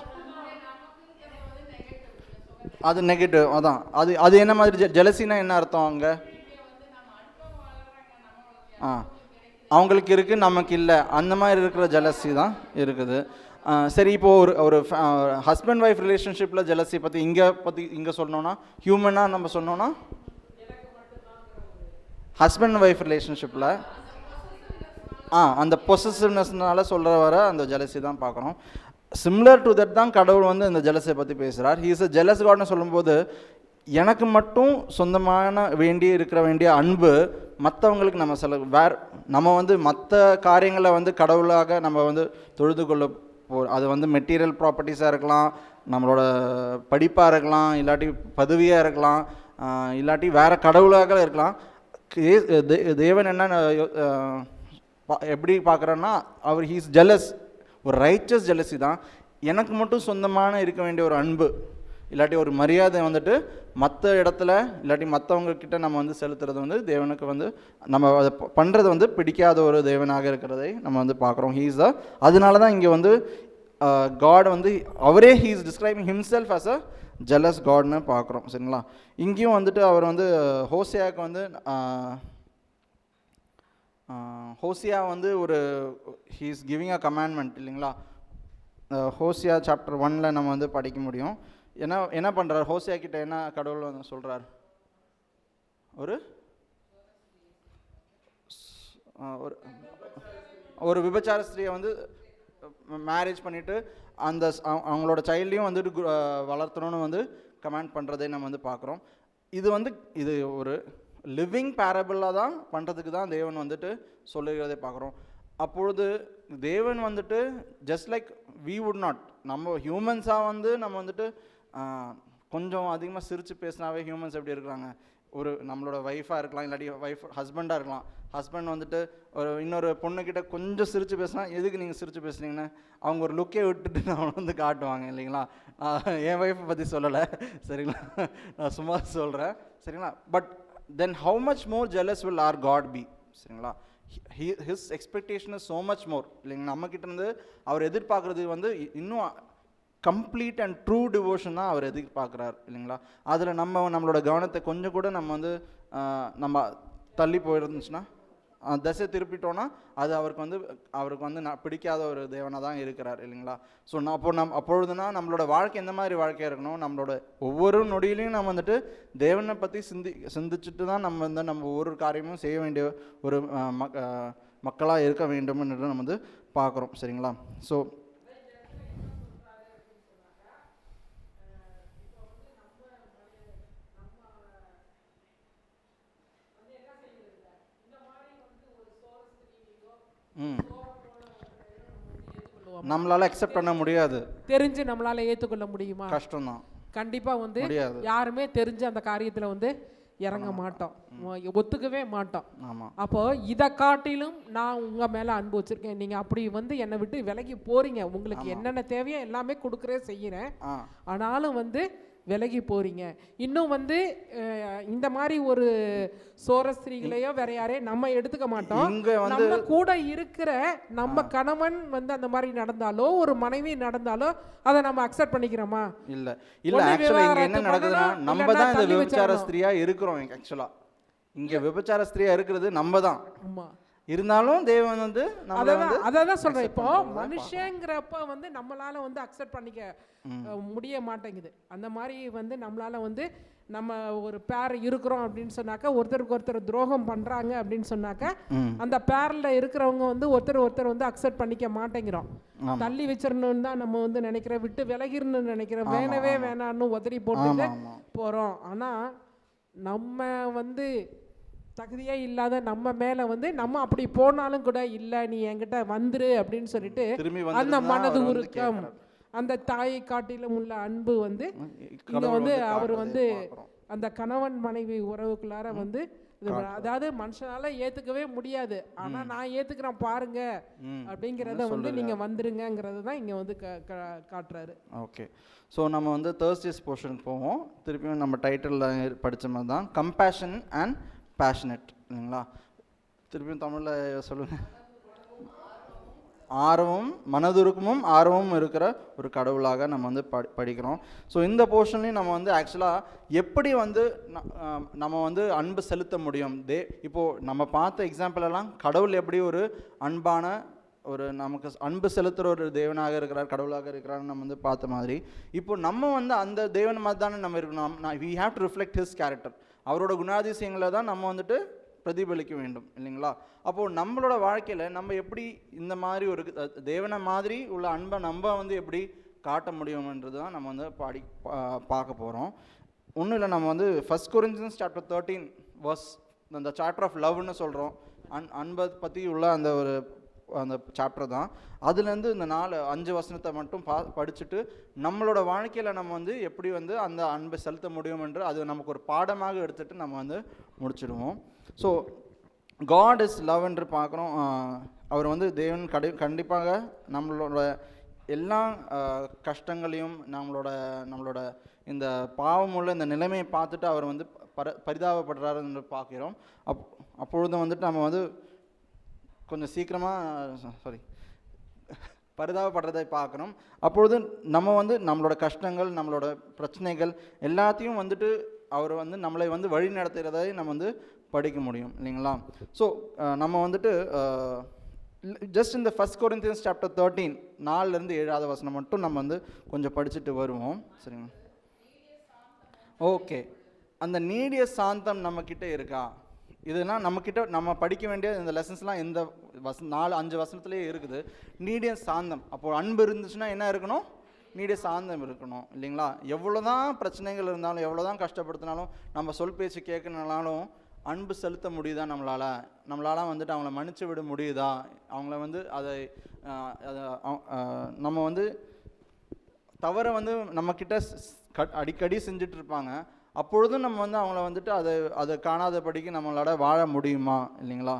அது நெகட்டிவ். அதான் அது என்ன மாதிரி ஜெலசினா என்ன அர்த்தம் அங்கே? அவங்களுக்கு இருக்குது நமக்கு இல்லை, அந்த மாதிரி இருக்கிற ஜெலசி தான் இருக்குது. சரி, இப்போது ஒரு ஹஸ்பண்ட் ஒய்ஃப் ரிலேஷன்ஷிப்பில் ஜெலசி இங்கே சொல்லணும்னா ஹியூமனாக நம்ம சொன்னோன்னா ஹஸ்பண்ட் ஒய்ஃப் ரிலேஷன்ஷிப்பில் அந்த பொசசிவ்னஸ்னால சொல்கிற வர அந்த ஜெலசி தான் பார்க்குறோம். சிம்லர் டு தட் தான் கடவுள் வந்து இந்த ஜெலஸை பற்றி பேசுகிறார். ஹீ இஸ் அ ஜெலஸ் காட்னு சொல்லும்போது எனக்கு மட்டும் சொந்தமான வேண்டிய அன்பு மற்றவங்களுக்கு நம்ம வந்து மற்ற காரியங்களை வந்து கடவுளாக நம்ம வந்து தொழுது கொள்ள அது வந்து மெட்டீரியல் ப்ராப்பர்ட்டிஸாக இருக்கலாம், நம்மளோட படிப்பாக இருக்கலாம், இல்லாட்டி பதவியாக இருக்கலாம், இல்லாட்டி வேறு கடவுளாக இருக்கலாம். தேவன் என்ன எப்படி பார்க்குறேன்னா அவர் ஹீஸ் ஜெலஸ், ஒரு ரைச்சஸ் ஜெலசி தான். எனக்கு மட்டும் சொந்தமான இருக்க வேண்டிய ஒரு அன்பு இல்லாட்டி ஒரு மரியாதை வந்துட்டு மற்ற இடத்துல இல்லாட்டி மற்றவங்கக்கிட்ட நம்ம வந்து செலுத்துறது வந்து தேவனுக்கு வந்து நம்ம அதை பண்ணுறது வந்து பிடிக்காத ஒரு தேவனாக இருக்கிறதை நம்ம வந்து பார்க்குறோம். ஹீஸ் அதனால தான் இங்கே வந்து காட் வந்து அவரே he is describing himself as a jealous காட்னு பார்க்குறோம். சரிங்களா. இங்கேயும் வந்துட்டு அவர் வந்து ஹோசியாவுக்கு வந்து ஹோசியா வந்து ஒரு he is giving a commandment இல்லைங்களா. ஹோசியா சாப்டர் 1 நம்ம வந்து படிக்க முடியும். என்ன பண்ணுறார் ஹோசியா கிட்ட, என்ன கடவுள் வந்து சொல்கிறார், ஒரு விபச்சார ஸ்திரியை வந்து மேரேஜ் பண்ணிவிட்டு அவங்களோட சைல்டையும் வந்துட்டு வளர்த்தணும்னு வந்து கமாண்ட் பண்ணுறதை நம்ம வந்து பார்க்குறோம். இது ஒரு லிவிங் பேரபிளாக தான் பண்ணுறதுக்கு தான் தேவன் வந்துட்டு சொல்லுகிறதை பார்க்குறோம். அப்பொழுது தேவன் வந்துட்டு just like we would not, நம்ம ஹியூமன்ஸாக வந்து நம்ம வந்துட்டு கொஞ்சம் அதிகமாக சிரித்து பேசினாவே ஹியூமன்ஸ் எப்படி இருக்கிறாங்க, ஒரு நம்மளோட ஒய்ஃபாக இருக்கலாம் இல்லாட்டி ஹஸ்பண்டாக இருக்கலாம். ஹஸ்பண்ட் வந்துட்டு இன்னொரு பொண்ணுக்கிட்ட கொஞ்சம் சிரித்து பேசினா எதுக்கு நீங்கள் சிரித்து பேசுனீங்கன்னு அவங்க ஒரு லுக்கே விட்டுட்டு அவனை வந்து காட்டுவாங்க இல்லைங்களா. என் ஒய்ஃபை பற்றி சொல்லலை சரிங்களா, நான் சும்மா சொல்கிறேன் சரிங்களா. But then how much more jealous will our God be சரிங்களா. His expectation is so much more இல்லைங்க. நம்மக்கிட்ட இருந்து அவர் எதிர்பார்க்குறது வந்து இன்னும் கம்ப்ளீட் அண்ட் ட்ரூ டிவோஷன் தான் அவர் எதிர்பார்க்குறார் இல்லைங்களா. அதில் நம்மளோட கவனத்தை கொஞ்சம் கூட நம்ம வந்து நம்ம தள்ளி போயிருந்துச்சுன்னா திசை திருப்பிட்டோன்னா அது அவருக்கு வந்து பிடிக்காத ஒரு தேவனாக தான் இருக்கிறார் இல்லைங்களா. ஸோ அப்பொழுதுனா நம்மளோட வாழ்க்கை எந்த மாதிரி வாழ்க்கையாக இருக்கணும், நம்மளோட ஒவ்வொரு நொடியிலையும் நம்ம வந்துட்டு தேவனை பற்றி சிந்திச்சுட்டு தான் நம்ம ஒவ்வொரு காரியமும் செய்ய வேண்டிய ஒரு மக்களாக இருக்க வேண்டும் என்று நம்ம வந்து பார்க்குறோம் சரிங்களா. ஸோ நம்மளால அக்செப்ட் பண்ண முடியாது, தெரிஞ்சு நம்மளால ஏற்றுக்கொள்ள முடியுமா, கஷ்டம்தான். கண்டிப்பாக வந்து யாருமே தெரிஞ்சு அந்த காரியத்தில் வந்து இறங்க மாட்டோம், ஒத்துக்கவே மாட்டோம். அப்போ இதை காட்டிலும் நான் உங்கள் மேலே அன்பு வச்சுருக்கேன், நீங்கள் அப்படி வந்து என்னை விட்டு விலகி போகிறீங்க, உங்களுக்கு என்னென்ன தேவையோ எல்லாமே கொடுக்குறே செய்கிறேன், ஆனாலும் வந்து விலகி போகிறீங்க. இன்னும் வந்து இந்த மாதிரி ஒரு சோரஸ்திரிகளையோ வேற யாரையும் நம்ம எடுத்துக்க மாட்டோம். நம்ம கூட இருக்கிற நம்ம கணவன் வந்து அந்த மாதிரி நடந்தாலோ ஒரு மனைவி நடந்தாலோ அதை நம்ம அக்செப்ட் பண்ணிக்கிறோமா? இல்ல ஆக்சுவலா இங்க என்ன நடக்குதுன்னா நம்ம தான் இந்த விபச்சார ஸ்திரியா இருக்கிறோம். ஆக்சுவலா இங்க விபச்சார ஸ்திரியா இருக்கிறது நம்ம தான். ஆமா, இருந்தாலும் தேவன் வந்து அதான் சொல்றேன். இப்போ மனுஷங்கிறப்ப வந்து நம்மளால வந்து அக்செப்ட் பண்ணிக்க முடிய மாட்டேங்குது. அந்த மாதிரி வந்து நம்மளால வந்து நம்ம ஒரு பேர் இருக்கிறோம் அப்படின்னு சொன்னாக்கா ஒருத்தருக்கு ஒருத்தர் துரோகம் பண்றாங்க அப்படின்னு சொன்னாக்கா அந்த பேர்ல இருக்கிறவங்க வந்து ஒருத்தர் வந்து அக்செப்ட் பண்ணிக்க மாட்டேங்கிறோம். தள்ளி வச்சிடணும்னு தான் நம்ம வந்து நினைக்கிறோம், விட்டு விலகிடணும்னு நினைக்கிறோம், வேணவே வேணான்னு உதறி போட்டு போறோம். ஆனா நம்ம வந்து தகுதியே இல்லாத நம்ம மேல வந்து நம்ம அப்படி போனாலும் கூட இல்லை நீ என்கிட்ட வந்துரு அப்படின்னு சொல்லிட்டு அந்த மனது உருக்கம், அந்த தாயை காட்டிலும் உள்ள அன்பு வந்து இங்க வந்து அவர் வந்து அந்த கணவன் மனைவி உறவுக்குள்ளார வந்து அதாவது மனுஷனால ஏத்துக்கவே முடியாது, ஆனா நான் ஏத்துக்கிறேன் பாருங்க அப்படிங்கிறத வந்து நீங்க வந்துருங்கிறது தான் இங்க வந்து காட்டுறாரு. ஓகே, ஸோ நம்ம வந்து தேர்ஸ்டேஸ் போர்ஷனுக்கு போவோம். திருப்பியும் நம்ம டைட்டிலில் படித்த மாதிரி தான் கம்பேஷன் அண்ட் பேஷனட் இல்லைங்களா? திருப்பியும் தமிழில் சொல்லுங்கள். ஆர்வம், மனதுருக்கமும் ஆர்வமும் இருக்கிற ஒரு கடவுளாக நம்ம வந்து படிக்கிறோம். ஸோ இந்த போர்ஷன்லையும் நம்ம வந்து ஆக்சுவலாக எப்படி வந்து நம்ம வந்து அன்பு செலுத்த முடியும். இப்போது நம்ம பார்த்த எக்ஸாம்பிளெல்லாம் கடவுள் எப்படி ஒரு அன்பான ஒரு நமக்கு அன்பு செலுத்துகிற ஒரு தேவனாக இருக்கிறார், கடவுளாக இருக்கிறார் நம்ம வந்து பார்த்த மாதிரி இப்போ நம்ம வந்து அந்த தேவன் மாதிரி தானே நம்ம இருக்கணும். We have to reflect his character. அவரோட குணாதிசயங்களை தான் நம்ம வந்துட்டு பிரதிபலிக்க வேண்டும் இல்லைங்களா? அப்போது நம்மளோட வாழ்க்கையில் நம்ம எப்படி இந்த மாதிரி ஒரு தேவனை மாதிரி உள்ள அன்பை நம்ம வந்து எப்படி காட்ட முடியும்ன்றது தான் நம்ம வந்து பார்க்க போகிறோம். ஒன்றும் இல்லை, நம்ம வந்து 1 Corinthians chapter 13 verse அந்த சாப்டர் ஆஃப் லவ்னு சொல்கிறோம். அன்பை பற்றி உள்ள அந்த சாப்டர் தான். அதுலேருந்து இந்த 4-5 வசனத்தை மட்டும் படிச்சுட்டு நம்மளோட வாழ்க்கையில் நம்ம வந்து எப்படி வந்து அந்த அன்பை செலுத்த முடியும் என்று அது நமக்கு ஒரு பாடமாக எடுத்துகிட்டு நம்ம வந்து முடிச்சிடுவோம். ஸோ காட் இஸ் லவ் என்று பார்க்குறோம். அவர் வந்து தேவன் கண்டிப்பாக நம்மளோட எல்லா கஷ்டங்களையும் நம்மளோட இந்த பாவமுள்ள இந்த நிலைமையை பார்த்துட்டு அவர் வந்து பரிதாபப்படுறாரு என்று பார்க்கிறோம். அப்பொழுது வந்துட்டு நம்ம வந்து கொஞ்சம் சீக்கிரமாக பரிதாபப்படுறதை பார்க்குறோம். அப்பொழுது நம்ம வந்து நம்மளோட கஷ்டங்கள், நம்மளோட பிரச்சனைகள் எல்லாத்தையும் வந்துட்டு அவர் வந்து நம்மளை வந்து வழி நடத்துகிறதை நம்ம வந்து படிக்க முடியும் இல்லைங்களா? ஸோ நம்ம வந்துட்டு ஜஸ்ட் இந்த 1 Corinthians chapter 13 4லேருந்து 7வது வசனம் மட்டும் நம்ம வந்து கொஞ்சம் படிச்சுட்டு வருவோம். சரிங்களா? ஓகே, அந்த நீடிய சாந்தம் நம்மக்கிட்ட இருக்கா? இதெல்லாம் நம்மக்கிட்ட நம்ம படிக்க வேண்டிய இந்த லெசன்ஸ்லாம் இந்த 4-5 வசனத்துலேயே இருக்குது. நீடிய சாந்தம், அப்போது அன்பு இருந்துச்சுன்னா என்ன இருக்கணும்? நீடிய சாந்தம் இருக்கணும் இல்லைங்களா? எவ்வளோ தான் பிரச்சனைகள் இருந்தாலும், எவ்வளோ தான் கஷ்டப்படுத்தினாலும், நம்ம சொல் பேச்சு கேட்கணுனாலும் அன்பு செலுத்த முடியுதா? நம்மளால் வந்துட்டு அவங்கள மன்னிச்சு விட முடியுதா? அவங்கள வந்து அதை நம்ம வந்து தவறை வந்து நம்மக்கிட்ட அடிக்கடி செஞ்சுட்டு இருப்பாங்க. அப்பொழுதும் நம்ம வந்து அவங்கள வந்துட்டு அதை காணாதபடிக்கு நம்மளோட வாழ முடியுமா இல்லைங்களா?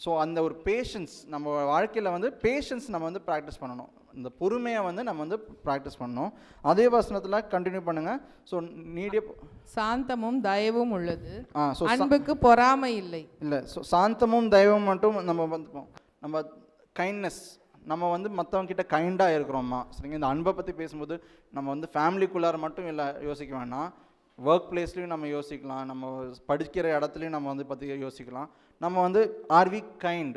ஸோ அந்த ஒரு பேஷன்ஸ் நம்ம வாழ்க்கையில் வந்து பேஷன்ஸ் நம்ம வந்து ப்ராக்டிஸ் பண்ணணும். இந்த பொறுமையை வந்து நம்ம வந்து ப்ராக்டிஸ் பண்ணணும். அதே வசனத்தில் கண்டினியூ பண்ணுங்க. ஸோ நீடிய சாந்தமும் தயவும் உள்ளது, அன்புக்கு பொறாமை இல்லை. இல்லை, ஸோ சாந்தமும் தயவும் மட்டும் நம்ம கைண்ட்னஸ், நம்ம வந்து மற்றவங்க கிட்ட கைண்டாக இருக்கிறோம்மா. சரிங்க, இந்த அன்பை பற்றி பேசும்போது நம்ம வந்து ஃபேமிலிக்குள்ளார மட்டும் இல்லை யோசிக்க வேணாம், ஒர்க் பிளேஸ்லையும் நம்ம யோசிக்கலாம், நம்ம படிக்கிற இடத்துலையும் நம்ம வந்து பற்றி யோசிக்கலாம். நம்ம வந்து ஆர் வி கைண்ட்?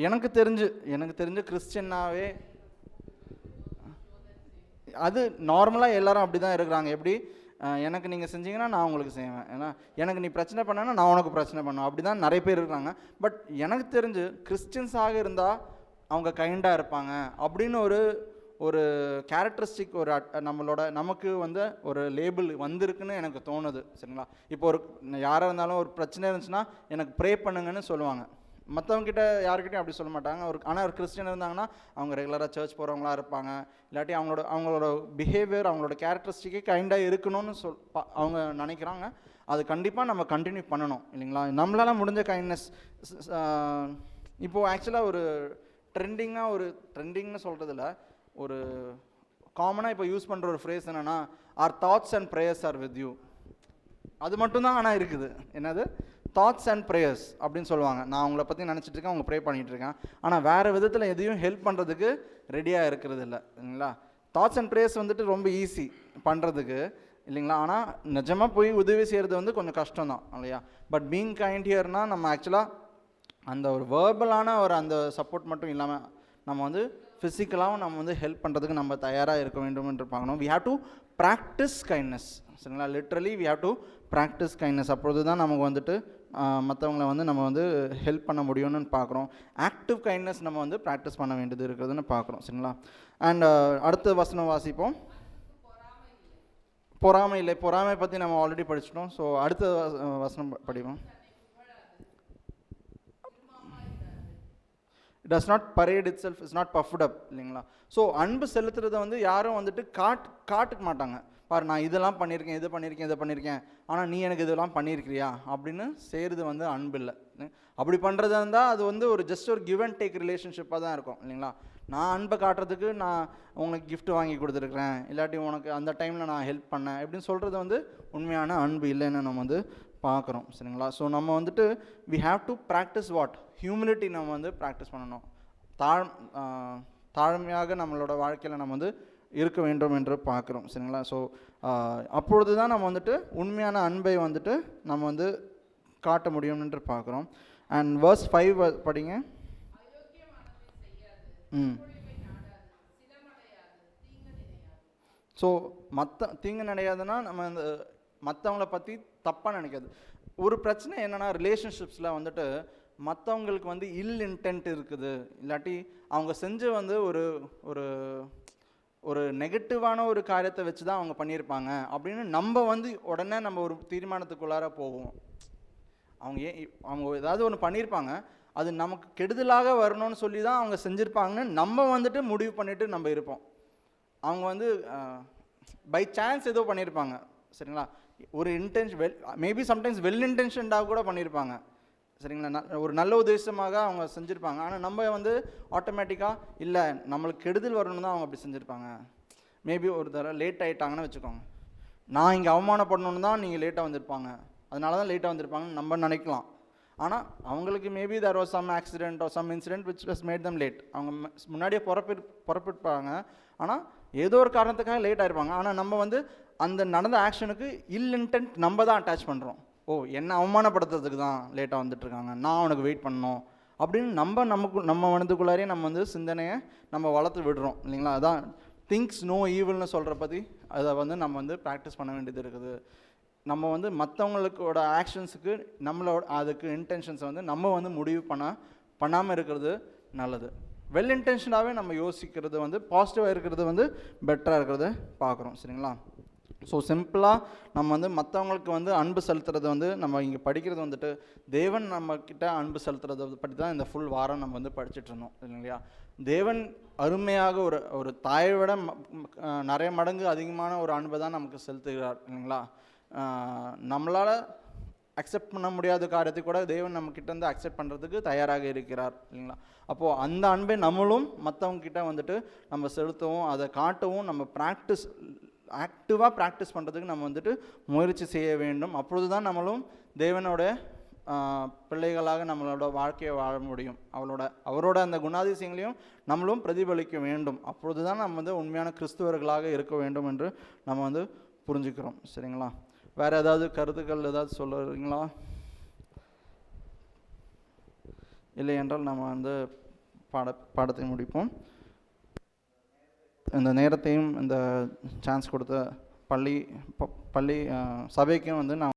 எனக்கு தெரிஞ்சு கிறிஸ்டியனாவே அது நார்மலாக எல்லாரும் அப்படி தான் இருக்கிறாங்க. எப்படி எனக்கு நீங்கள் செஞ்சீங்கன்னா நான் உங்களுக்கு செய்வேன், ஏன்னா எனக்கு நீ பிரச்சனை பண்ணனா நான் உனக்கு பிரச்சனை பண்ணுவேன், அப்படி தான் நிறைய பேர் இருக்கிறாங்க. பட் எனக்கு தெரிஞ்சு கிறிஸ்டியன்ஸாக இருந்தால் அவங்க கைண்டாக இருப்பாங்க அப்படின்னு ஒரு கேரக்டரிஸ்டிக் நமக்கு வந்து ஒரு லேபிள் வந்திருக்குன்னு எனக்கு தோணுது. சரிங்களா? இப்போ யாராக இருந்தாலும் ஒரு பிரச்சனை இருந்துச்சுன்னா எனக்கு ப்ரே பண்ணுங்கன்னு சொல்லுவாங்க. மற்றவங்ககிட்ட யாருக்கிட்டையும் அப்படி சொல்ல மாட்டாங்க. ஆனால் ஒரு கிறிஸ்டியன் இருந்தாங்கன்னா அவங்க ரெகுலராக சர்ச் போகிறவங்களா இருப்பாங்க. இல்லாட்டி அவங்களோட பிஹேவியர், அவங்களோட கேரக்டரிஸ்டிக்கே கைண்டாக இருக்கணும்னு அவங்க நினைக்கிறாங்க. அது கண்டிப்பாக நம்ம கண்டினியூ பண்ணணும் இல்லைங்களா? நம்மளால் முடிஞ்ச கைண்ட்னஸ். இப்போது ஆக்சுவலாக ஒரு ட்ரெண்டிங்னு சொல்கிறதில்ல, ஒரு காமனாக இப்போ யூஸ் பண்ணுற ஒரு ஃப்ரேஸ் என்னென்னா our thoughts and prayers are with you. அது மட்டும்தான் ஆனால் இருக்குது. என்னது? தாட்ஸ் அண்ட் ப்ரேயர்ஸ் அப்படின்னு சொல்லுவாங்க. நான் உங்களை பற்றி நினச்சிட்டு இருக்கேன், அவங்க ப்ரே பண்ணிகிட்டு இருக்கேன், ஆனால் வேறு விதத்தில் எதையும் ஹெல்ப் பண்ணுறதுக்கு ரெடியாக இருக்கிறது இல்லை இல்லைங்களா? தாட்ஸ் அண்ட் ப்ரேயர்ஸ் வந்துட்டு ரொம்ப ஈஸி பண்ணுறதுக்கு இல்லைங்களா? ஆனால் நிஜமாக போய் உதவி செய்கிறது வந்து கொஞ்சம் கஷ்டம் தான் இல்லையா? பட் பீங் கைண்ட் ஹியர்னால் நம்ம ஆக்சுவலாக அந்த ஒரு வேர்பலான ஒரு அந்த சப்போர்ட் மட்டும் இல்லாமல் நம்ம வந்து ஃபிசிக்கலாகவும் நம்ம வந்து ஹெல்ப் பண்ணுறதுக்கு நம்ம தயாராக இருக்க வேண்டும் என்று பார்க்கணும். We have to practise kindness. சரிங்களா? Literally we have to practise kindness. அப்பொழுது தான் நமக்கு வந்துட்டு மற்றவங்களை வந்து நம்ம வந்து ஹெல்ப் பண்ண முடியும்னு பார்க்குறோம். ஆக்டிவ் கைண்ட்னஸ் நம்ம வந்து ப்ராக்டிஸ் பண்ண வேண்டியது இருக்கிறதுன்னு பார்க்குறோம். சரிங்களா? அண்ட் அடுத்த வசனம் வாசிப்போம். பொறாமை இல்லை. பொறாமை பற்றி நம்ம ஆல்ரெடி படிச்சிட்டோம். ஸோ அடுத்த வசனம் படிப்போம். Does not parade itself, is not puffed up இல்லைங்களா? ஸோ அன்பு செலுத்துறதை வந்து யாரும் வந்துட்டு காட்டுக்க மாட்டாங்க. பாரு, நான் இதெல்லாம் பண்ணியிருக்கேன், இதை பண்ணியிருக்கேன், இதை பண்ணியிருக்கேன், ஆனால் நீ எனக்கு இதெல்லாம் பண்ணியிருக்கிறியா அப்படின்னு செய்கிறது வந்து அன்பு இல்லை. அப்படி பண்ணுறதா இருந்தால் அது வந்து ஒரு ஜஸ்ட் ஒரு கிவ் அண்ட் டேக் ரிலேஷன்ஷிப்பாக தான் இருக்கும் இல்லைங்களா? நான் அன்பை காட்டுறதுக்கு நான் உனக்கு கிஃப்ட் வாங்கி கொடுத்துருக்குறேன், இல்லாட்டி உனக்கு அந்த டைமில் நான் ஹெல்ப் பண்ணேன் இப்படின்னு சொல்கிறது வந்து உண்மையான அன்பு இல்லைன்னு நம்ம வந்து பார்க்குறோம். சரிங்களா? ஸோ நம்ம வந்துட்டு we have to practise what? Humility நம்ம வந்து ப்ராக்டிஸ் பண்ணணும். தாழ்மையாக நம்மளோட வாழ்க்கையில் நம்ம வந்து இருக்க வேண்டும் என்று பார்க்குறோம். சரிங்களா? ஸோ அப்பொழுது தான் நம்ம வந்துட்டு உண்மையான அன்பை வந்துட்டு நம்ம வந்து காட்ட முடியும் என்று பார்க்குறோம். அண்ட் verse 5 படிங்க. ஸோ தீங்கு நினையாதுன்னா நம்ம இந்த மற்றவங்கள பற்றி தப்பாக நினைக்காது. ஒரு பிரச்சனை என்னென்னா ரிலேஷன்ஷிப்ஸில் வந்துட்டு மற்றவங்களுக்கு வந்து இன்டென்ட் இருக்குது, இல்லாட்டி அவங்க செஞ்ச வந்து ஒரு ஒரு நெகட்டிவான ஒரு காரியத்தை வச்சு தான் அவங்க பண்ணியிருப்பாங்க அப்படின்னு நம்ம வந்து உடனே நம்ம ஒரு தீர்மானத்துக்குள்ளார போவோம். அவங்க ஏதாவது ஒன்று பண்ணியிருப்பாங்க, அது நமக்கு கெடுதலாக வரணும்னு சொல்லி தான் அவங்க செஞ்சுருப்பாங்கன்னு நம்ம வந்துட்டு முடிவு பண்ணிவிட்டு நம்ம இருப்போம். அவங்க வந்து பை சான்ஸ் ஏதோ பண்ணியிருப்பாங்க. சரிங்களா? ஒரு இன்டென்ஷன் மேபி சம்டைம்ஸ் வெல் இன்டென்ஷன்டாக கூட பண்ணியிருப்பாங்க. சரிங்களா? ஒரு நல்ல உத்தேசமாக அவங்க செஞ்சுருப்பாங்க. ஆனால் நம்ம வந்து ஆட்டோமேட்டிக்காக இல்லை, நம்மளுக்கு கெடுதல் வரணும்னு தான் அவங்க அப்படி செஞ்சுருப்பாங்க. மேபி ஒரு தடவை லேட் ஆகிட்டாங்கன்னு வச்சுக்கோங்க, நான் இங்கே அவமானப்படணுன்னு தான் நீங்கள் லேட்டாக வந்திருப்பாங்க, அதனால தான் லேட்டாக வந்திருப்பாங்கன்னு நம்ம நினைக்கலாம். ஆனால் அவங்களுக்கு maybe there was some accident or some incident which was made them late. அவங்க முன்னாடியே புறப்பட்டுப்பாங்க, ஆனால் ஏதோ ஒரு காரணத்துக்காக லேட் ஆகிருப்பாங்க. ஆனால் நம்ம வந்து அந்த நடந்த ஆக்ஷனுக்கு இன்டென்ட் நம்ம தான் அட்டாச் பண்ணுறோம். ஓ, என்னை அவமானப்படுத்துறதுக்கு தான் லேட்டாக வந்துட்டுருக்காங்க, நான் அவனுக்கு வெயிட் பண்ணணும் அப்படின்னு நம்ம மனதுக்குள்ளாரே நம்ம வந்து சிந்தனையை நம்ம வளர்த்து விடுறோம் இல்லைங்களா? அதான் திங்ஸ் நோ ஈவில்னு சொல்கிற பற்றி அதை வந்து நம்ம வந்து ப்ராக்டிஸ் பண்ண வேண்டியது இருக்குது. நம்ம வந்து மற்றவங்களுக்கோட ஆக்ஷன்ஸுக்கு நம்மளோட அதுக்கு இன்டென்ஷன்ஸை வந்து நம்ம வந்து முடிவு பண்ணாமல் இருக்கிறது நல்லது. வெல் இன்டென்ஷனாகவே நம்ம யோசிக்கிறது வந்து பாசிட்டிவாக இருக்கிறது வந்து பெட்டராக இருக்கிறத பார்க்குறோம். சரிங்களா? ஸோ சிம்பிளாக நம்ம வந்து மற்றவங்களுக்கு வந்து அன்பு செலுத்துறது வந்து நம்ம இங்கே படிக்கிறது வந்துட்டு தேவன் நம்மக்கிட்ட அன்பு செலுத்துறதை பற்றி தான் இந்த ஃபுல் வாரம் நம்ம வந்து படிச்சுட்டு இருந்தோம் இல்லைங்களா? தேவன் அருமையாக ஒரு தாயை விட நிறைய மடங்கு அதிகமான ஒரு அன்பை தான் நமக்கு செலுத்துகிறார் இல்லைங்களா? நம்மளால் அக்செப்ட் பண்ண முடியாத காரியத்தை கூட தேவன் நம்மக்கிட்ட வந்து அக்செப்ட் பண்ணுறதுக்கு தயாராக இருக்கிறார் இல்லைங்களா? அப்போது அந்த அன்பை நம்மளும் மற்றவங்கக்கிட்ட வந்துட்டு நம்ம செலுத்தவும் அதை காட்டவும் நம்ம ஆக்டிவாக ப்ராக்டிஸ் பண்ணுறதுக்கு நம்ம வந்துட்டு முயற்சி செய்ய வேண்டும். அப்பொழுது தான் நம்மளும் தேவனோட பிள்ளைகளாக நம்மளோட வாழ்க்கையை வாழ முடியும். அவரோட அந்த குணாதிசயங்களையும் நம்மளும் பிரதிபலிக்க வேண்டும். அப்பொழுது தான் நம்ம வந்து உண்மையான கிறிஸ்துவர்களாக இருக்க வேண்டும் என்று நம்ம வந்து புரிஞ்சுக்கிறோம். சரிங்களா? வேறு ஏதாவது கருத்துக்கள் ஏதாவது சொல்லுறீங்களா? இல்லை என்றால் நம்ம வந்து பாடத்தை முடிப்போம். இந்த நேரத்தையும் இந்த சான்ஸ் கொடுத்த பள்ளி சபைக்கும் வந்து நான்